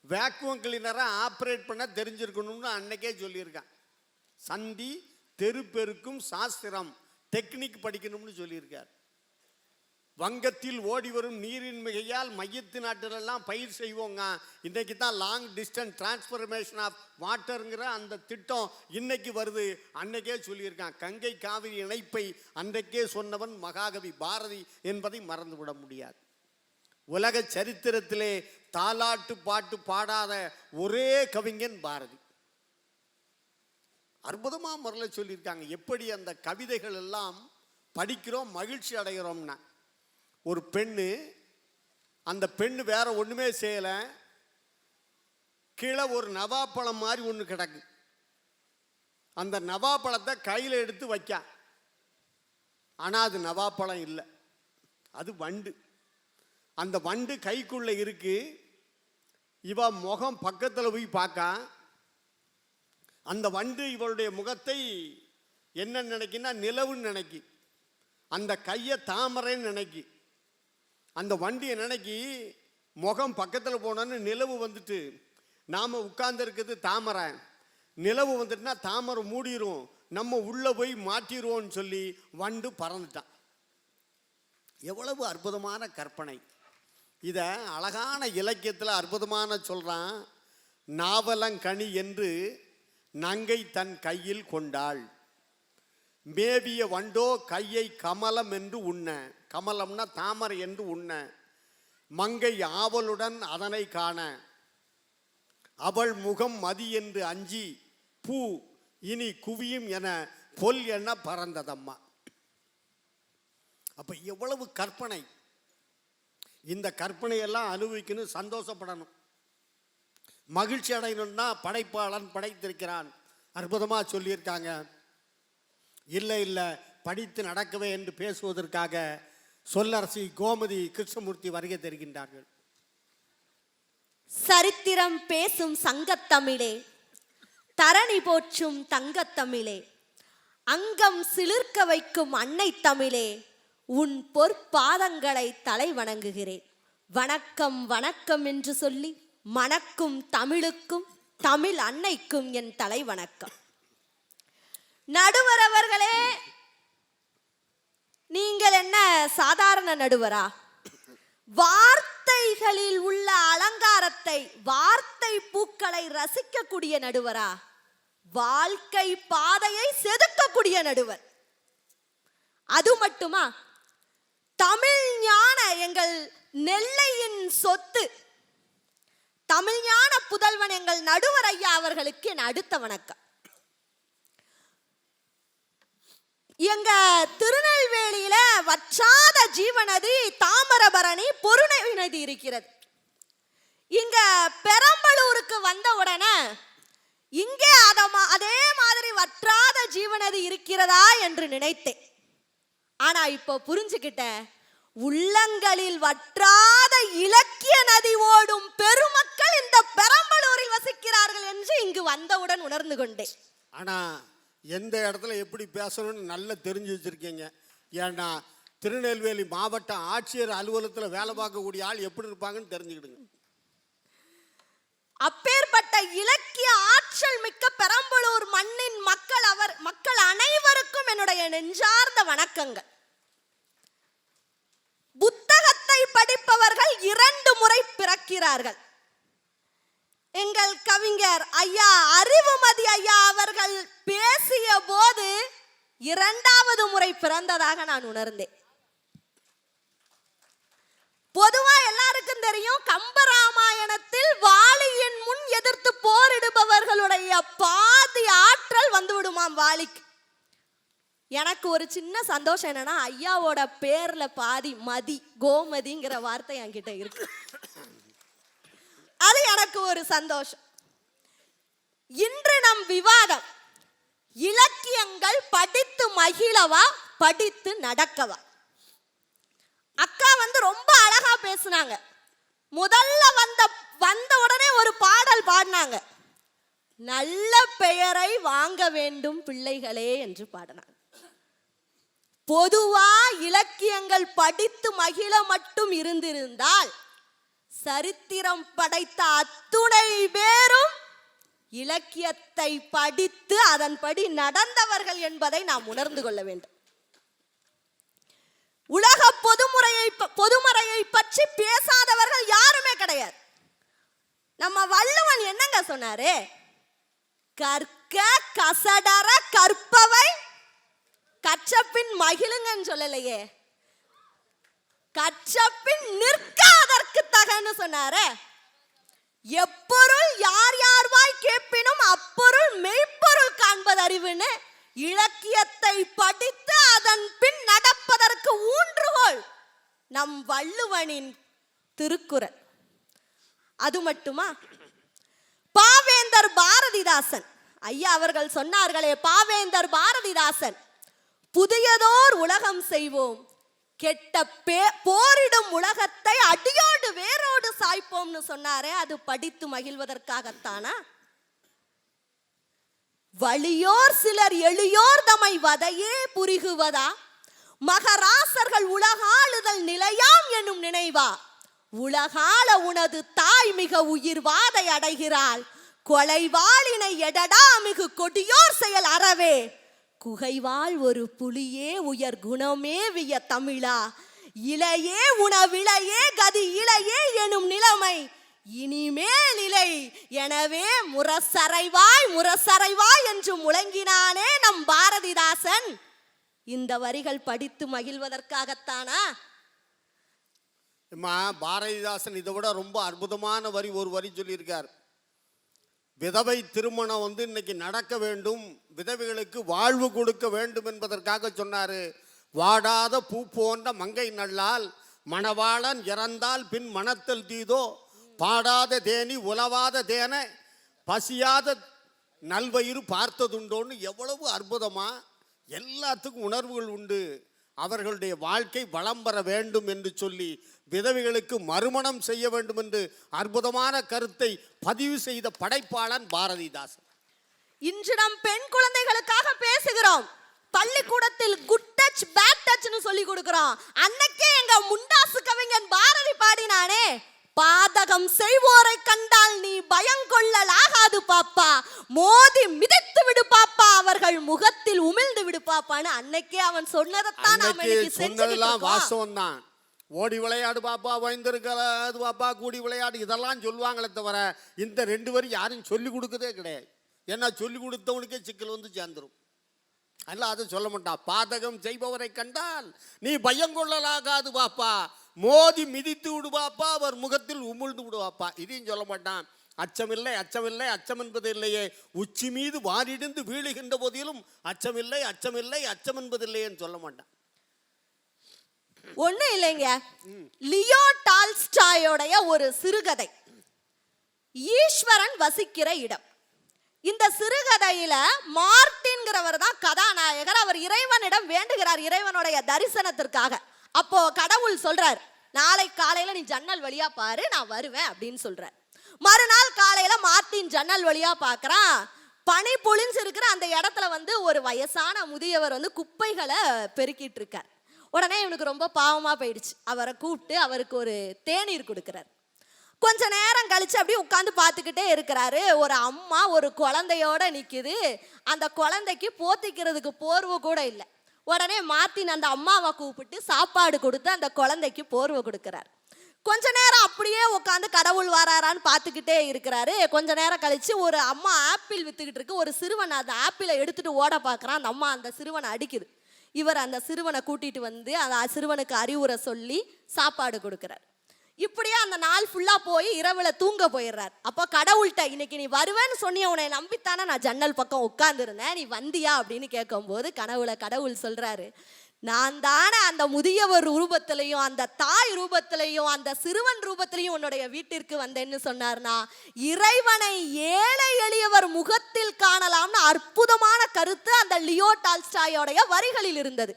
வேக்குவம் கிளீனராக ஆப்ரேட் பண்ண தெரிஞ்சிருக்கணும்னு அன்னைக்கே சொல்லியிருக்கான். சந்தி தெரு பெருக்கும் சாஸ்திரம் டெக்னிக் படிக்கணும்னு சொல்லியிருக்கார். வங்கத்தில் ஓடி வரும் நீரின் மிகையால் மையத்து நாட்டிலெல்லாம் பயிர் செய்வோங்க. இன்றைக்கு தான் லாங் டிஸ்டன்ஸ் டிரான்ஸ்ஃபர்மேஷன் ஆஃப் வாட்டருங்கிற அந்த திட்டம் இன்னைக்கு வருது. அன்னைக்கே சொல்லியிருக்கான். கங்கை காவிரி இணைப்பை அன்றைக்கே சொன்னவன் மகாகவி பாரதி என்பதை மறந்துவிட முடியாது. உலக சரித்திரத்திலே தாலாட்டு பாட்டு பாடாத ஒரே கவிஞன் பாரதி. அற்புதமாக முறையில் சொல்லியிருக்காங்க. எப்படி அந்த கவிதைகள் எல்லாம் படிக்கிறோம், மகிழ்ச்சி அடைகிறோம்னா, ஒரு பெண்ணு அந்த பெண் வேற ஒன்றுமே செய்யலை, கீழே ஒரு நவாப்பழம் மாதிரி ஒன்று கிடக்கு. அந்த நவாப்பழத்தை கையில் எடுத்து வைக்க, ஆனால் அது நவாப்பழம் இல்லை, அது வண்டு. அந்த வண்டு கைக்குள்ளே இருக்கு. இவ முகம் பக்கத்தில் போய் பார்க்க, அந்த வண்டு இவளுடைய முகத்தை என்ன நினைக்கின்னா நிலவுன்னு நினைக்கி, அந்த கையை தாமரைன்னு நினைக்கி. அந்த வண்டியை நினைக்கி முகம் பக்கத்தில் போனோன்னு நிலவு வந்துட்டு, நாம் உட்கார்ந்துருக்குது தாமரை, நிலவு வந்துட்டுனா தாமரை மூடிரும், நம்ம உள்ளே போய் மாட்டிடுவோன்னு சொல்லி வண்டு பறந்துட்டான். எவ்வளவு அற்புதமான கற்பனை! இதை அழகான இலக்கியத்தில் அற்புதமான சொல்கிறான். நாவலங்கனி என்று நங்கை தன் கையில் கொண்டாள், மேவிய வண்டோ கையை கமலம் என்று உண்ண, கமலம்னா தாமரை என்று உண்ண, மங்கை ஆவலுடன் அதனை காண, அவள் முகம் மதி என்று அஞ்சி பூ இனி குவியும் என பொல் என பறந்ததம்மா. அப்ப எவ்வளவு கற்பனை! இந்த கற்பனையெல்லாம் அனுபவிக்கணும், சந்தோஷப்படணும், மகிழ்ச்சி அடையணும்னா படைப்பாளன் படைத்திருக்கிறான். அற்புதமாக சொல்லியிருக்காங்க. இல்லை இல்லை படித்து நடக்கவே என்று பேசுவதற்காக சொல்லரசி கோமதி கிருஷ்ணமூர்த்தி வருகை தருகின்றார்கள். சரித்திரம் பேசும் சங்கத்தமிழே, தரணி போற்றும் தங்கத்தமிழே, அங்கம் சிலிர்க்க வைக்கும் அன்னை தமிழே, உன் பொற்பாதங்களை தலை வணங்குகிறேன். வணக்கம் வணக்கம் என்று சொல்லி மணக்கும் தமிழுக்கும் தமிழ் அன்னைக்கும் என் தலை வணக்கம். நடுவர் அவர்களே, நீங்கள் என்ன சாதாரண நடுவரா? வார்த்தைகளில் உள்ள அலங்காரத்தை, வார்த்தை பூக்களை ரசிக்கக்கூடிய நடுவரா? வாழ்க்கை பாதையை செதுக்கக்கூடிய நடுவர். அது மட்டுமா, தமிழ் ஞான எங்கள் நெல்லையின் சொத்து, தமிழ் ஞான புதல்வன் எங்கள் நடுவர் ஐயா அவர்களுக்கு என் அடுத்த வணக்கம். எங்க திருநெல்வேலியில வற்றாத ஜீவநதி தாமிரபரணி பொருணை நதி இருக்கிறது. இங்க பெரம்பலூருக்கு வந்த உடனே இங்கே அதே மாதிரி வற்றாத ஜீவநதி இருக்கிறதா என்று நினைத்தேன். ஆனா இப்போ புரிஞ்சுக்கிட்டேன், உள்ளங்களில் வற்றாத இலக்கிய நதி ஓடும் பெருமக்கள் இந்த பெரம்பலூரில் வசிக்கிறார்கள் என்று இங்கு வந்தவுடன் உணர்ந்து கொண்டேன். ஆனா எந்த இடத்துல எப்படி பேசணும்னு நல்லா தெரிஞ்சு வச்சிருக்கீங்க. ஏன்னா திருநெல்வேலி மாவட்ட ஆட்சியர் அலுவலகத்தில் வேலை பார்க்கக்கூடிய ஆள் எப்படி இருப்பாங்கன்னு தெரிஞ்சுக்கிடுங்க. அப்பேற்பட்ட இலக்கிய ஆற்றல் மிக்க பெரம்பலூர் மண்ணின் மக்கள் அனைவருக்கும் என்னுடைய நெஞ்சார்ந்த வணக்கங்கள். புத்தகத்தை படிப்பவர்கள் 2 முறை பிறக்கிறார்கள். எங்கள் கவிஞர் ஐயா அறிவுமதி ஐயா அவர்கள் பேசிய போது 2வது முறை பிறந்ததாக நான் உணர்ந்தேன். பொதுவா எல்லாருக்கும் தெரியும், கம்பராமாயணத்தில் வாலியின் முன் எதிர்த்து போரிடுபவர்களுடைய பாதி ஆற்றல் வந்து விடுமாம் வாலிக்கு. எனக்கு ஒரு சின்ன சந்தோஷம் என்னன்னா, ஐயாவோட பேர்ல பாதி மதி, கோமதிங்கிற வார்த்தை என்கிட்ட இருக்கு. அது எனக்கு ஒரு சந்தோஷம். இன்று நம் விவாதம் இலக்கியங்கள் படித்து மகிழவா படித்து நடக்கவா? அக்கா ரொம்ப அழகா பேசுனாங்க. முதல்ல வந்த உடனே ஒரு பாடல் பாடினாங்க, நல்ல பெயரை வாங்க வேண்டும் பிள்ளைகளே என்று பாடினாங்க. பொதுவா இலக்கியங்கள் படித்து மகிழ மட்டும் இருந்திருந்தால் சரித்திரம் படைத்த அத்துணை பேரும் இலக்கியத்தை படித்து அதன்படி நடந்தவர்கள் என்பதை நாம் உணர்ந்து கொள்ள வேண்டும். உலக பொதுமறையை பற்றி பேசாதவர்கள் யாருமே கிடையாது. நம்ம வள்ளுவன் என்னங்க சொன்னாரு? கற்க கசடர கற்பவை கற்றபின் மகிழுங்கன்னு சொல்லலையே, கற்றபின் நிற்க அதற்கு தகன்னு சொன்னாரு. எப்பொருள் யார் யார்வாய் கேட்பினும் அப்பொருள் மெய்ப்பொருள் காண்பது அறிவுன்னு இலக்கியத்தை படித்து அதன் பின் நடப்பதற்கு ஊன்றுகோல் நம் வள்ளுவனின் திருக்குறள். அது மட்டுமா, பாவேந்தர் பாரதிதாசன் ஐயா அவர்கள் சொன்னார்களே, பாவேந்தர் பாரதிதாசன் புதியதோர் உலகம் செய்வோம், கெட்ட போரிடும் உலகத்தை அடியோடு வேரோடு சாய்ப்போம்னு சொன்னாரே, அது படித்து மகிழ்வதற்காகத்தானா? வலியோர் சிலர் எளியோர் தமை வதையே புரிகுவதா, மகராசர்கள் உலகாளுதல் நிலையாம் எனும் நினைவா, உலகாள உனது தாய் மிக உயிர் வாதை அடைகிறாள், கொலைவாளினை எடடா மிகு கொடியோர் செயல் அறவே, குகைவாள் ஒரு புலியே உயர் குணமே விய தமிழா, இளையே உணவிளையே கதி இளையே எனும் நிலைமை இனிமேல் இலை, எனவே முரசறைவாய் என்று முழங்கினானே நம் பாரதிதாசன். இந்த வரிகள் படித்து மகிழ்வதற்காகத்தானா? பாரதிதாசன் இதை விட ரொம்ப அற்புதமான ஒரு வரி சொல்லியிருக்கார். விதவை திருமணம் இன்னைக்கு நடக்க வேண்டும், விதவைகளுக்கு வாழ்வு கொடுக்க வேண்டும் என்பதற்காக சொன்னாரு. வாடாத பூ போன்ற மங்கை நல்லால் மணவாளன் இறந்தால் பின் மணத்தல் தீதோ, பாடாத தேனி உலவாத தேன பசியாத நல்வயிறு பார்த்ததுண்டோன்னு எவ்வளவு அற்புதமா எல்லாத்துக்கும் உணர்வுகள் உண்டு. அவர்களுடைய வாழ்க்கை வளம் பெற வேண்டும் என்று சொல்லி விதவைகளுக்கு மறுமணம் செய்ய வேண்டும் என்று அற்புதமான கருத்தை பதிவு செய்த படைப்பாளன் பாரதிதாசன். இன்று நம் பெண் குழந்தைகளுக்காக பேசுகிறோம். பள்ளிக்கூடத்தில் குட் டச் பேட் டச்னு சொல்லி கொடுக்கிறோம். அன்னைக்கே எங்க முண்டாசு கவிஞன் பாரதி பாடினானே, பாதகம் செய்வோரை கண்டால் நீ பயங்கொள்ளலாகாது பாப்பா, மோதி மிதித்து விடு பாப்பா, அவர்கள் முகத்தில் உமிழ்ந்து விடு பாப்பான்னு அன்னைக்கே அவன் சொன்னதைத்தான் நாம இன்னைக்கு செஞ்சுட்டோம். வாசம் தான். ஓடி விளையாடு பாப்பா, வைந்திருக்காது பாப்பா, கூடி விளையாடு இதெல்லாம் சொல்லுவாங்களே தவிர இந்த 2 வரி யாரும் சொல்லி கொடுக்கதே கிடையாது. ஏன்னா சொல்லி கொடுத்தவனுக்கே சிக்கல் சேர்ந்துரும். அல்ல அதை சொல்ல மாட்டான். பாதகம் செய்பவரை கண்டால் நீ பயங்கொள்ளலாகாது பாப்பா, மோதி மிதித்து விடு பாப்பா, அவர் முகத்தில் உமிழ்ந்து விடுவாப்பா. இதையும் சொல்ல மாட்டான். அச்சமில்லை அச்சமில்லை அச்சம் என்பது இல்லையே, உச்சி மீது வாரிடிந்து வீழுகின்ற போதிலும் அச்சமில்லை அச்சமில்லை அச்சம் என்பதில்லையேன்னு சொல்ல மாட்டான். ஒண்ணு இல்லைங்க, லியோ டால்ஸ்டாயோடைய ஒரு சிறுகதை ஈஸ்வரன் வசிக்கிற இடம். இந்த சிறுகதையில மார்ட்டின்கிறவர் தான் கதாநாயகர். அவர் இறைவனிடம் வேண்டுகிறார் இறைவனுடைய தரிசனத்திற்காக. அப்போ கடவுள் சொல்றார், நாளை காலையில நீ ஜன்னல் வழியா பாரு, நான் வருவேன் அப்படின்னு சொல்றார். மறுநாள் காலையில மார்ட்டின் ஜன்னல் வழியா பார்க்கறான். பனி பொழிஞ்சு இருக்கிற அந்த இடத்துல ஒரு வயசான முதியவர் குப்பைகளை பெருக்கிட்டு இருக்கார். உடனே இவனுக்கு ரொம்ப பாவமா போயிடுச்சு. அவரை கூப்பிட்டு அவருக்கு ஒரு தேநீர் கொடுக்கிறார். கொஞ்ச நேரம் கழிச்சு அப்படியே உட்காந்து பார்த்துக்கிட்டே இருக்கிறாரு. ஒரு அம்மா ஒரு குழந்தையோட நிக்குது. அந்த குழந்தைக்கு போத்திக்கிறதுக்கு போர்வை கூட இல்லை. உடனே மார்ட்டின் அந்த அம்மாவை கூப்பிட்டு சாப்பாடு கொடுத்து அந்த குழந்தைக்கு போர்வை கொடுக்கிறார். கொஞ்ச நேரம் அப்படியே உட்காந்து கடவுள் வராரான்னு பார்த்துக்கிட்டே இருக்கிறாரு. கொஞ்ச நேரம் கழிச்சு ஒரு அம்மா ஆப்பிள் வித்துக்கிட்டு இருக்கு. ஒரு சிறுவன் அந்த ஆப்பிளை எடுத்துட்டு ஓட பார்க்குறான். அந்த அம்மா அந்த சிறுவனை அடிக்குது. இவர் அந்த சிறுவனை கூட்டிட்டு வந்து அந்த சிறுவனுக்கு அறிவுரை சொல்லி சாப்பாடு கொடுக்கிறார். இப்படியே அந்த நாள் ஃபுல்லா போய் இரவுல தூங்க போயிடுறார். அப்போ கடவுள்கிட்ட, இன்னைக்கு நீ வருவேன்னு சொன்னிய, உன்னை நம்பித்தானே நான் ஜன்னல் பக்கம் உட்கார்ந்துருந்தேன், நீ வந்தியா அப்படின்னு கேட்கும்போது கடவுள் சொல்றாரு, நான் தானே அந்த முதியவர் ரூபத்திலையும் அந்த தாய் ரூபத்திலையும் அந்த சிறுவன் ரூபத்திலையும் உன்னுடைய வீட்டிற்கு வந்தேன்னு சொன்னார்னா, இறைவனை ஏழை எளியவர் முகத்தில் காணலாம்னு அற்புதமான கருத்து அந்த லியோ டால்ஸ்டாயோடைய வரிகளில் இருந்தது.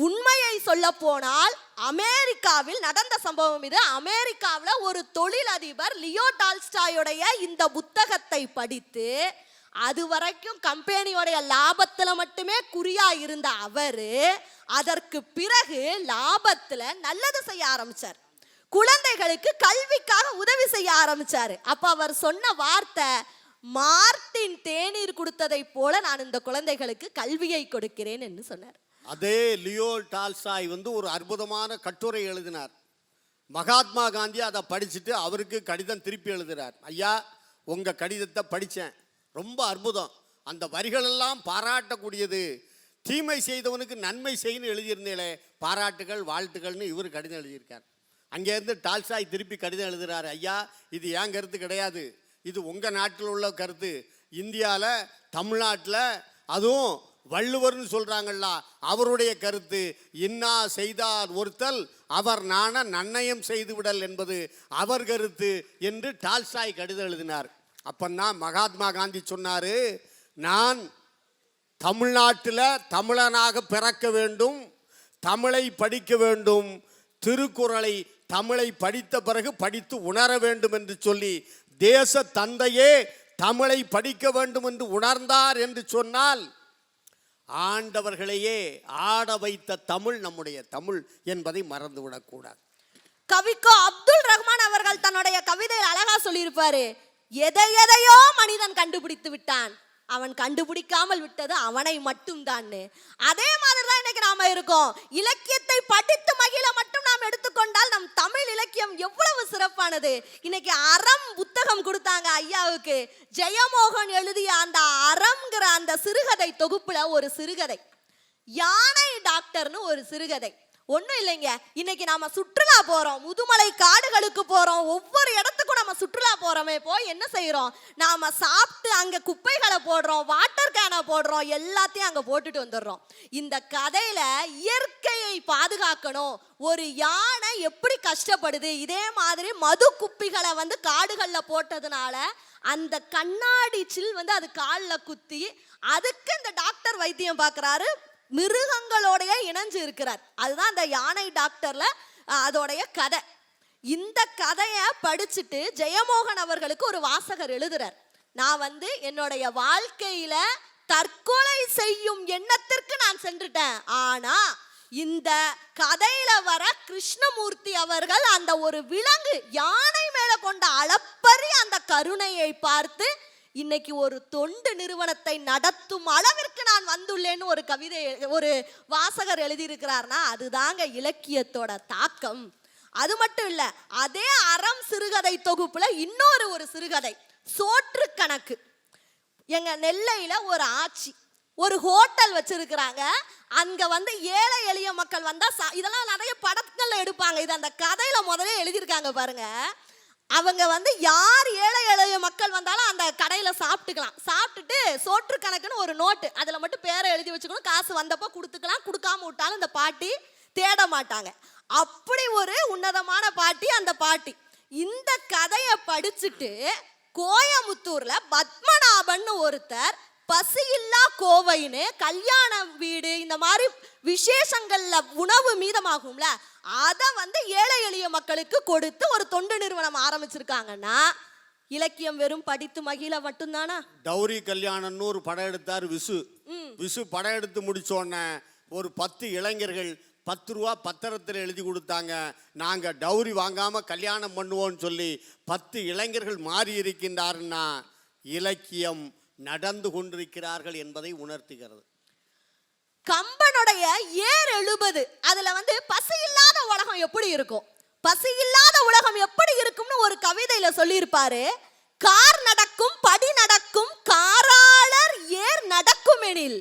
உண்மையை சொல்ல போனால் அமெரிக்காவில் நடந்த சம்பவம் இது. அமெரிக்காவில் ஒரு தொழிலதிபர் லியோ டால்ஸ்டாயோடைய இந்த புத்தகத்தை படித்து அது வரைக்கும் கம்பெனியோடைய லாபத்துல மட்டுமே குறியா இருந்த அவரு அதற்கு பிறகு லாபத்துல நல்லது செய்ய ஆரம்பிச்சார். குழந்தைகளுக்கு கல்விக்காக உதவி செய்ய ஆரம்பிச்சாரு. அப்ப அவர் சொன்ன வார்த்தை, மார்ட்டின் தேநீர் கொடுத்ததை போல நான் இந்த குழந்தைகளுக்கு கல்வியை கொடுக்கிறேன் என்று சொன்னார். அதே லியோ டால்ஸ்டாய் ஒரு அற்புதமான கட்டுரை எழுதினார். மகாத்மா காந்தி அதை படிச்சுட்டு அவருக்கு கடிதம் திருப்பி எழுதுறார். ஐயா, உங்க கடிதத்தை படித்தேன், ரொம்ப அற்புதம், அந்த வரிகளெல்லாம் பாராட்டக்கூடியது, தீமை செய்தவனுக்கு நன்மை செய்யணும்னு எழுதியிருந்தேளே, பாராட்டுகள் வாழ்த்துக்கள்னு இவர் கடிதம் எழுதியிருக்கார். அங்கேருந்து டால்ஸ்டாய் திருப்பி கடிதம் எழுதுறாரு, ஐயா இது என் கருத்து கிடையாது, இது உங்கள் நாட்டில் உள்ள கருத்து, இந்தியாவில் தமிழ்நாட்டில் அதுவும் வள்ளுவர்னு சொல்றாங்கல்ல, அவருடைய கருத்து இன்னா செய்தார் ஒருத்தல் அவர் நாண நன்னயம் செய்து விடல் என்பது அவர் கருத்து என்று டால்ஸ்டாய் கடிதம் எழுதினார். அப்பந்தான் மகாத்மா காந்தி சொன்னாரு, நான் தமிழ்நாட்டில் தமிழனாக பிறக்க வேண்டும், தமிழை படிக்க வேண்டும், திருக்குறளை தமிழை படித்த பிறகு படித்து உணர வேண்டும் என்று சொல்லி தேச தந்தையே தமிழை படிக்க வேண்டும் என்று உணர்ந்தார் என்று சொன்னால் ஆண்டவர்களையே ஆட வைத்த தமிழ் நம்முடைய தமிழ் என்பதை மறந்துவிடக்கூடாது. கவிக்கோ அப்துல் ரஹ்மான் அவர்கள் தன்னுடைய கவிதையில் அழகா சொல்லியிருப்பாரு, எதையோ மனிதன் கண்டுபிடித்து விட்டான், அவன் கண்டுபிடிக்காமல் விட்டது அவனை மட்டும்தான். அதே மாதிரிதான் இன்னைக்கு நாம இருக்கோம். இலக்கியத்தை படித்து மகிழ மட்டும் நாம் எடுத்துக்கொண்டால் நம் தமிழ் இலக்கியம் எவ்வளவு சிறப்பானது. இன்னைக்கு அறம் புத்தகம் கொடுத்தாங்க ஐயாவுக்கு. ஜெயமோகன் எழுதிய அந்த அறம்ங்கிற அந்த சிறுகதை தொகுப்புல ஒரு சிறுகதை, யானை டாக்டர்னு ஒரு சிறுகதை. ஒன்றும் இல்லைங்க, இன்னைக்கு நாம சுற்றுலா போறோம், முதுமலை காடுகளுக்கு போறோம், ஒவ்வொரு இடத்துக்கும் நம்ம சுற்றுலா போறோமே, போய் என்ன செய்யறோம், நாம சாப்பிட்டு அங்க குப்பைகளை போடுறோம், வாட்டர் கேனை போடுறோம், எல்லாத்தையும் அங்க போட்டுட்டு வந்துடுறோம். இந்த கதையில இயற்கையை பாதுகாக்கணும், ஒரு யானை எப்படி கஷ்டப்படுது, இதே மாதிரி மது குப்பிகளை காடுகள்ல போட்டதுனால அந்த கண்ணாடி சில் அது காலில் குத்தி அதுக்கு இந்த டாக்டர் வைத்தியம் பார்க்கறாரு, மிருகங்களோடைய இணைஞ்சு இருக்கிறார். அதுதான் அந்த யானை டாக்டர்ல அதோடைய கதை. இந்த கதையை படிச்சுட்டு ஜெயமோகன் அவர்களுக்கு ஒரு வாசகர் எழுதுறார், நான் என்னுடைய வாழ்க்கையில தற்கொலை செய்யும் எண்ணத்திற்கு நான் சென்றுட்டேன், ஆனா இந்த கதையில வர கிருஷ்ணமூர்த்தி அவர்கள் அந்த ஒரு விலங்கு யானை மேல கொண்ட அளப்பரிய அந்த கருணையை பார்த்து இன்னைக்கு ஒரு தொண்டு நிறுவனத்தை நடத்தும் அளவிற்கு நான் வந்துள்ளேன்னு ஒரு கவிதை ஒரு வாசகர் எழுதியிருக்கிறார்னா அதுதாங்க இலக்கியத்தோட தாக்கம். அது மட்டும் இல்ல, அதே அறம் சிறுகதை தொகுப்புல இன்னொரு ஒரு சிறுகதை சோற்று கணக்கு. எங்க நெல்லையில ஒரு ஆட்சி ஒரு ஹோட்டல் வச்சிருக்கிறாங்க. அங்க ஏழை எளிய மக்கள் வந்தா இதெல்லாம் நிறைய படங்கள்ல எடுப்பாங்க. இது அந்த கதையில முதல்ல எழுதியிருக்காங்க பாருங்க. அவங்க யார் ஏழை எளிய மக்கள் வந்தாலும் அந்த கடையில சாப்பிட்டுக்கலாம். சாப்பிட்டுட்டு சோற்று கணக்குன்னு ஒரு நோட்டு, அதுல மட்டும் பேரை எழுதி வச்சுக்கணும், காசு வந்தப்போ கொடுத்துக்கலாம், கொடுக்காம விட்டாலும் இந்த பாட்டி தேட மாட்டாங்க. அப்படி ஒரு உன்னதமான பாட்டி அந்த பாட்டி. இந்த கதையை படிச்சுட்டு கோயமுத்தூர்ல பத்மநாபன் ஒருத்தர் பசியில்லா கோவைன்னு கல்யாண வீடு இந்த மாதிரி விசேஷங்கள்ல உணவு மீதமாகும்ல, அதை ஏழை எளிய மக்களுக்கு கொடுத்து ஒரு தொண்டு நிறுவனம் ஆரம்பிச்சிருக்காங்கன்னா இலக்கியம் வெறும் படித்து மகிழ மட்டும்தானா? டௌரி கல்யாணம்னு ஒரு படம் எடுத்தார் விசு படம் எடுத்து முடிச்சோடனே ஒரு 10 இளைஞர்கள் 10 ரூபா பத்திரத்தில் எழுதி கொடுத்தாங்க, நாங்க டௌரி வாங்காம கல்யாணம் பண்ணுவோம்னு சொல்லி 10 இளைஞர்கள் மாறி இருக்கின்றார்னா இலக்கியம் நடந்து கொண்டிருக்கிறார்கள் என்பதை உணர்த்துகிறது. கம்பனுடைய ஏர் 70 அதுல பசி இல்லாத உலகம் எப்படி இருக்கும், பசி இல்லாத உலகம் எப்படி இருக்கும்னு ஒரு கவிதையில சொல்லியிருப்பாரு. கார் நடக்கும் படி நடக்கும் காராளர் ஏர் நடக்கும் எனில்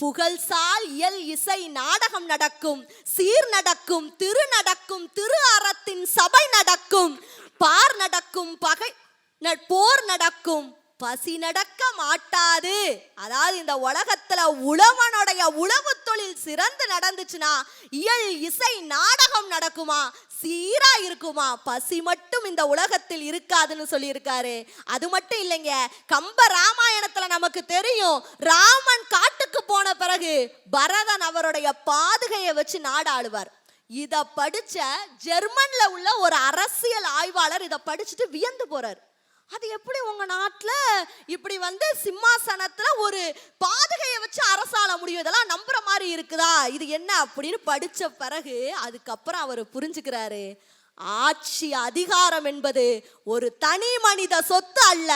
புகழ்சால் இயல் இசை நாடகம் நடக்கும், சீர் நடக்கும் திரு நடக்கும் திரு அறத்தின் சபை நடக்கும், பார் நடக்கும் பகை போர் நடக்கும் பசி நடக்க மாட்டாது. அதாவது இந்த உலகத்துல உழவனுடைய உழவு தொழில் சிறந்து நடந்துச்சுன்னா இயல் இசை நாடகம் நடக்குமா, சீரா இருக்குமா, பசி மட்டும் இந்த உலகத்தில் இருக்காதுன்னு சொல்லியிருக்காரு. அது மட்டும் இல்லைங்க, கம்ப ராமாயணத்துல நமக்கு தெரியும், ராமன் காட்டுக்கு போன பிறகு பரதன் அவருடைய பாதுகையை வச்சு நாடு ஆளுவார். இத படிச்ச ஜெர்மன்ல உள்ள ஒரு அரசியல் ஆய்வாளர் இதை படிச்சுட்டு வியந்து போறார். அது எப்படி உங்க நாட்டுல இப்படி சிம்மாசனத்துல ஒரு பாதுகையை வச்சு அரசாள முடியும், இதெல்லாம் நம்புற மாதிரி இருக்குதா, இது என்ன அப்படின்னு படிச்ச பிறகு அதுக்கப்புறம் அவர் புரிஞ்சுக்கிறாரு, ஆட்சி அதிகாரம் என்பது ஒரு தனி மனித சொத்து அல்ல,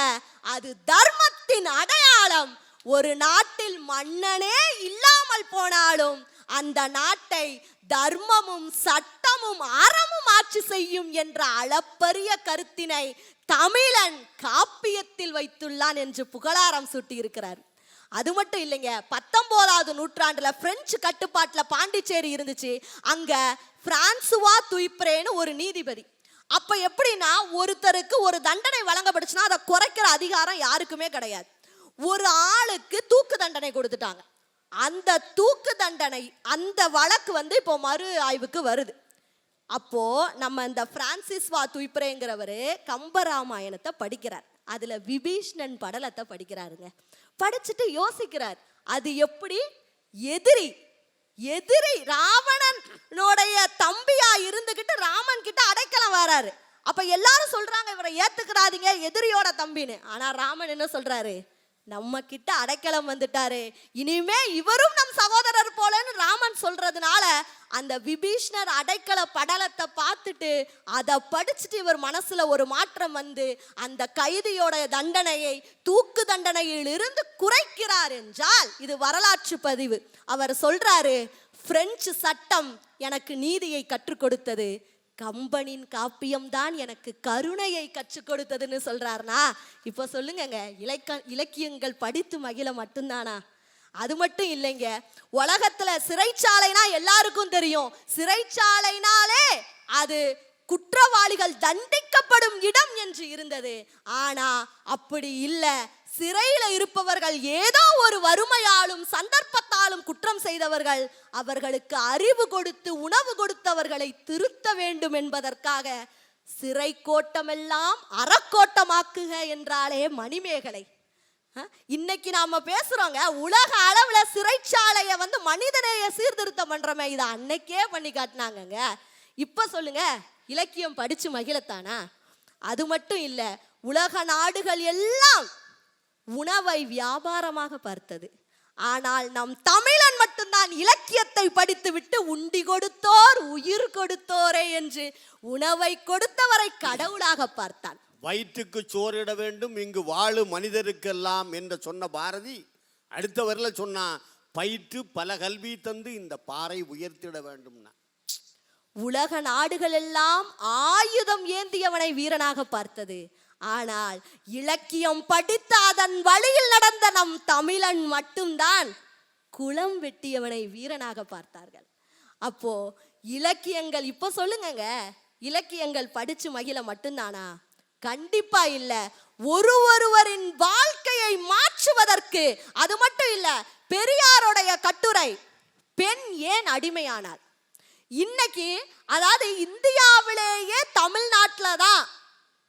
அது தர்மத்தின் அடையாளம். ஒரு நாட்டில் மன்னனே இல்லாமல் போனாலும் அந்த நாட்டை தர்மமும் சட்டமும் அறமும் ஆட்சி செய்யும் என்ற அளப்பரிய கருத்தினை தமிழன் காப்பியத்தில் வைத்துள்ளான் என்று புகழாரம் சூட்டி இருக்கிறார். அது மட்டும் இல்லைங்க, 19ஆவது நூற்றாண்டுல பிரெஞ்சு கட்டுப்பாட்டுல பாண்டிச்சேரி இருந்துச்சு. அங்க பிரான்சுவா துய்ப்ரேன்னு ஒரு நீதிபதி. அப்ப எப்படின்னா ஒருத்தருக்கு ஒரு தண்டனை வழங்கப்படுச்சுன்னா அதை குறைக்கிற அதிகாரம் யாருக்குமே கிடையாது. ஒரு ஆளுக்கு தூக்கு தண்டனை கொடுத்துட்டாங்க. அந்த தூக்கு தண்டனை, அந்த வழக்கு வந்து இப்போ மறு ஆய்வுக்கு வருது. அப்போ நம்ம இந்த பிரான்சிஸ் வா துய்ப்ரேங்கிறவரு கம்பராமாயணத்தை படிக்கிறார். அதுல விபீஷ்ணன் படலத்தை படிக்கிறாருங்க. படிச்சுட்டு யோசிக்கிறார், அது எப்படி எதிரி ராவணனுடைய தம்பியா இருந்துகிட்டு ராமன் கிட்ட அடைக்கலம் வராரு. அப்ப எல்லாரும் சொல்றாங்க இவரை ஏத்துக்கிறாதீங்க, எதிரியோட தம்பின்னு. ஆனா ராமன் என்ன சொல்றாரு, நம்ம கிட்ட அடைக்கலம் வந்துட்டாரு, இனிமே இவரும் நம் சகோதரர் போலன்னு ராமன் சொல்றதுனால அந்த விபீஷ்ணர் அடைக்கல படலத்தை பார்த்துட்டு அதை படிச்சுட்டு இவர் மனசுல ஒரு மாற்றம் வந்து அந்த கைதியோட தண்டனையை தூக்கு தண்டனையில் இருந்து குறைக்கிறார் என்றால் இது வரலாற்று பதிவு. அவர் சொல்றாரு, பிரெஞ்சு சட்டம் எனக்கு நீதியை கற்றுக் கொடுத்தது, கம்பனின் காப்பியம்தான் எனக்கு கருணையை கற்றுக் கொடுத்ததுன்னு சொல்றாருனா, இப்போ சொல்லுங்கங்க, இலக்கியங்கள் படித்து மகிழ மட்டும்தானா? அது மட்டும் இல்லைங்க, உலகத்துல சிறைச்சாலைனா எல்லாருக்கும் தெரியும், சிறைச்சாலைனாலே அது குற்றவாளிகள் தண்டிக்கப்படும் இடம் என்று இருந்தது. ஆனா அப்படி இல்லை, சிறையில இருப்பவர்கள் ஏதோ ஒரு வறுமையாலும் சந்தர்ப்பத்தாலும் குற்றம் செய்தவர்கள், அவர்களுக்கு அறிவு கொடுத்து உணவு கொடுத்தவர்களை திருத்த வேண்டும் என்பதற்காக சிறை கோட்டமெல்லாம் அறக்கோட்டமாக்குக என்றாலே மணிமேகலை. இன்னைக்கு நாம பேசுறோங்க, உலக அளவுல சிறைச்சாலைய வந்து மனிதநேய சீர்திருத்தம் பண்றோமே, இதை அன்னைக்கே பண்ணி காட்டினாங்க. இப்ப சொல்லுங்க, இலக்கியம் படிச்சு மகிழத்தானா? அது மட்டும் இல்ல, உலக நாடுகள் எல்லாம் உணவை வியாபாரமாக பார்த்தது. ஆனால் நம் தமிழன் மட்டும்தான் இலக்கியத்தை படித்து விட்டு உண்டி கொடுத்தோர் உயிர் கொடுத்தோரே என்று உணவை கொடுத்தவரை கடவுளாக பார்த்தான். வயிற்றுக்கு சோறிட வேண்டும் இங்கு வாழும் மனிதருக்கெல்லாம் என்று சொன்ன பாரதி அடுத்த வரல சொன்னா, பயிற்று பல கல்வி தந்து இந்த பாறை உயர்த்திட வேண்டும்னா. உலக நாடுகள் எல்லாம் ஆயுதம் ஏந்தியவனை வீரனாக பார்த்தது. ஆனால் இலக்கியம் படித்த அதன் வழியில் நடந்த நம் தமிழன் மட்டும்தான் குளம் வெட்டியவனை வீரனாக பார்த்தார்கள். அப்போ இலக்கியங்கள், இப்ப சொல்லுங்க, இலக்கியங்கள் படிச்சு மகிழ மட்டும்தானா? கண்டிப்பா இல்ல. ஒருவரின் வாழ்க்கையை மாற்றுவதற்கு. அது மட்டும் இல்ல, பெரியாருடைய கட்டுரை பெண் ஏன் அடிமையானார், இன்னைக்கு அதாவது இந்தியாவிலேயே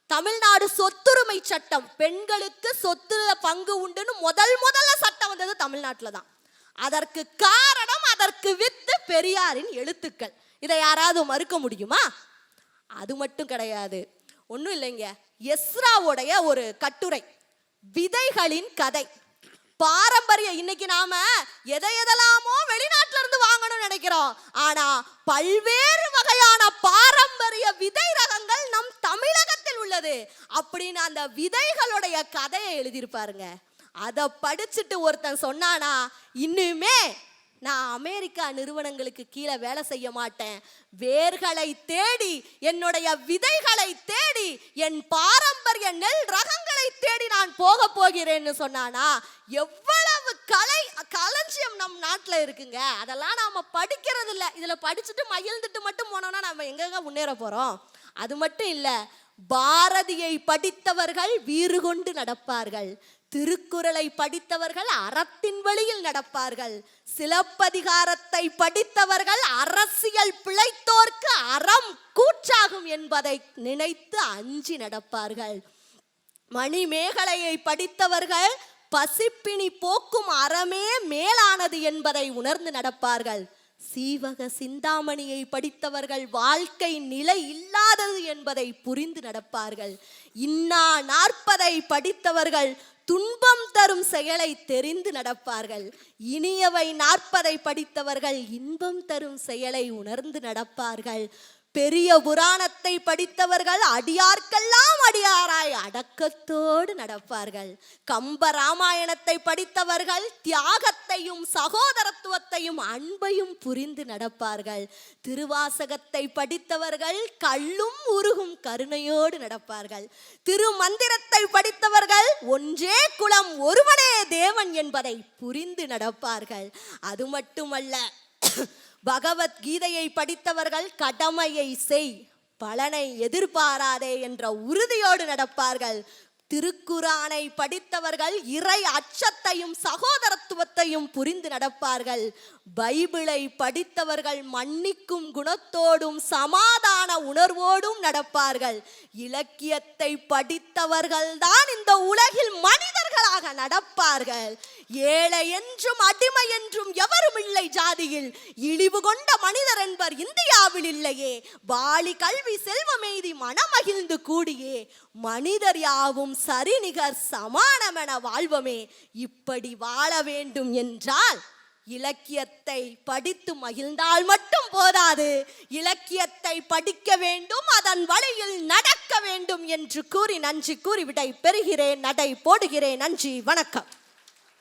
தமிழ்நாடு சொத்துரிமை சட்டம், பெண்களுக்கு சொத்துல பங்கு உண்டுன்னு முதல்ல சட்டம் வந்தது தமிழ்நாட்டில் தான். அதற்கு காரணம், அதற்கு வித்து பெரியாரின் எழுத்துக்கள். இதை யாராவது மறுக்க முடியுமா? அது மட்டும் கிடையாது, ஒன்றும் இல்லைங்க. எஸ்ராவுடைய ஒரு கட்டுரை விதைகளின் கதை, பாரம்பரிய. இன்னைக்கு நாம எதையெல்லாமோ வெளிநாட்டுல இருந்து வாங்கணும்னு நினைக்கிறோம், ஆனா பல்வேறு வகையான பாரம்பரிய விதை ரகங்கள் நம் தமிழகத்தில் உள்ளது அப்படின்னு அந்த விதைகளுடைய கதையை எழுதியிருப்பாருங்க. அதை படிச்சுட்டு ஒருத்தன் சொன்னானா, இன்னுமே நான் அமெரிக்கா நிறுவனங்களுக்கு கீழே வேலை செய்ய மாட்டேன், வேர்களை தேடி என்னுடைய விதைகளை தேடி என் பாரம்பரிய நெல் ரகங்களை தேடி நான் போகிறேன்னு சொன்னானா, எவ்வளவு களஞ்சியம் நம் நாட்டில் இருக்குங்க. அதெல்லாம் நாம படிக்கிறது இல்லை. இதுல படிச்சுட்டு மகிழ்ந்துட்டு மட்டும் போனோம்னா நம்ம எங்கெங்க முன்னேற போறோம்? அது மட்டும் இல்ல, பாரதியை படித்தவர்கள் வீறு கொண்டு நடப்பார்கள், திருக்குறளை படித்தவர்கள் அறத்தின் வழியில் நடப்பார்கள், சிலப்பதிகாரத்தை படித்தவர்கள் அரசியல் பிழைத்தோர்க்கு அறம் கூற்றாகும் என்பதை நினைத்து அஞ்சி நடப்பார்கள், மணிமேகலையை படித்தவர்கள் பசிப்பினி போக்கும் அறமே மேலானது என்பதை உணர்ந்து நடப்பார்கள், சீவக சிந்தாமணியை படித்தவர்கள் வாழ்க்கை நிலை இல்லாதது என்பதை புரிந்து நடப்பார்கள், இன்னா 40 படித்தவர்கள் துன்பம் தரும் செயலை தெரிந்து நடப்பார்கள், இனியவை 40 படித்தவர்கள் இன்பம் தரும் செயலை உணர்ந்து நடப்பார்கள், பெரிய புராணத்தை படித்தவர்கள் அடியார்க்கெல்லாம் அடியாராய் அடக்கத்தோடு நடப்பார்கள், கம்ப ராமாயணத்தை படித்தவர்கள் தியாகத்தையும் சகோதரத்துவத்தையும் அன்பையும் புரிந்து நடப்பார்கள், திருவாசகத்தை படித்தவர்கள் கள்ளும் உருகும் கருணையோடு நடப்பார்கள், திருமந்திரத்தை படித்தவர்கள் ஒன்றே குலம் ஒருவனே தேவன் என்பதை புரிந்து நடப்பார்கள். அது மட்டுமல்ல, பகவத்கீதையை படித்தவர்கள் கடமையை செய் பலனை எதிர்பாராதே என்ற உறுதியோடு நடப்பார்கள், திருக்குரானை படித்தவர்கள் இறை அச்சத்தையும் சகோதரத்துவத்தையும் புரிந்து நடப்பார்கள். பைபிளை படித்தவர்கள் மன்னிக்கும் குணத்தோடும் சமாதான உணர்வோடும் நடப்பார்கள். இலக்கியத்தை படித்தவர்கள் தான் இந்த உலகில் மனிதர்களாக நடப்பார்கள். ஏழை என்றும் அடிமை என்றும் எவரும் இல்லை ஜாதியில், இழிவு கொண்ட மனிதர் என்பர் இந்தியாவில் இல்லையே. வாலி கல்வி செல்வமெய்தி மனமகிழ்ந்து கூடியே, மனிதர் யாவும் சரிநிகர் சமானமென வாழ்வமே. இப்படி வாழ வேண்டும் என்றால் இலக்கியத்தை படித்து மகிழ்ந்தால் மட்டும் போதாது, இலக்கியத்தை படிக்க வேண்டும், அதன் வழியில் நடக்க வேண்டும் என்று கூறி நன்றி கூறி விடை பெறுகிறேன். நடை போடுகிறேன். நன்றி, வணக்கம்.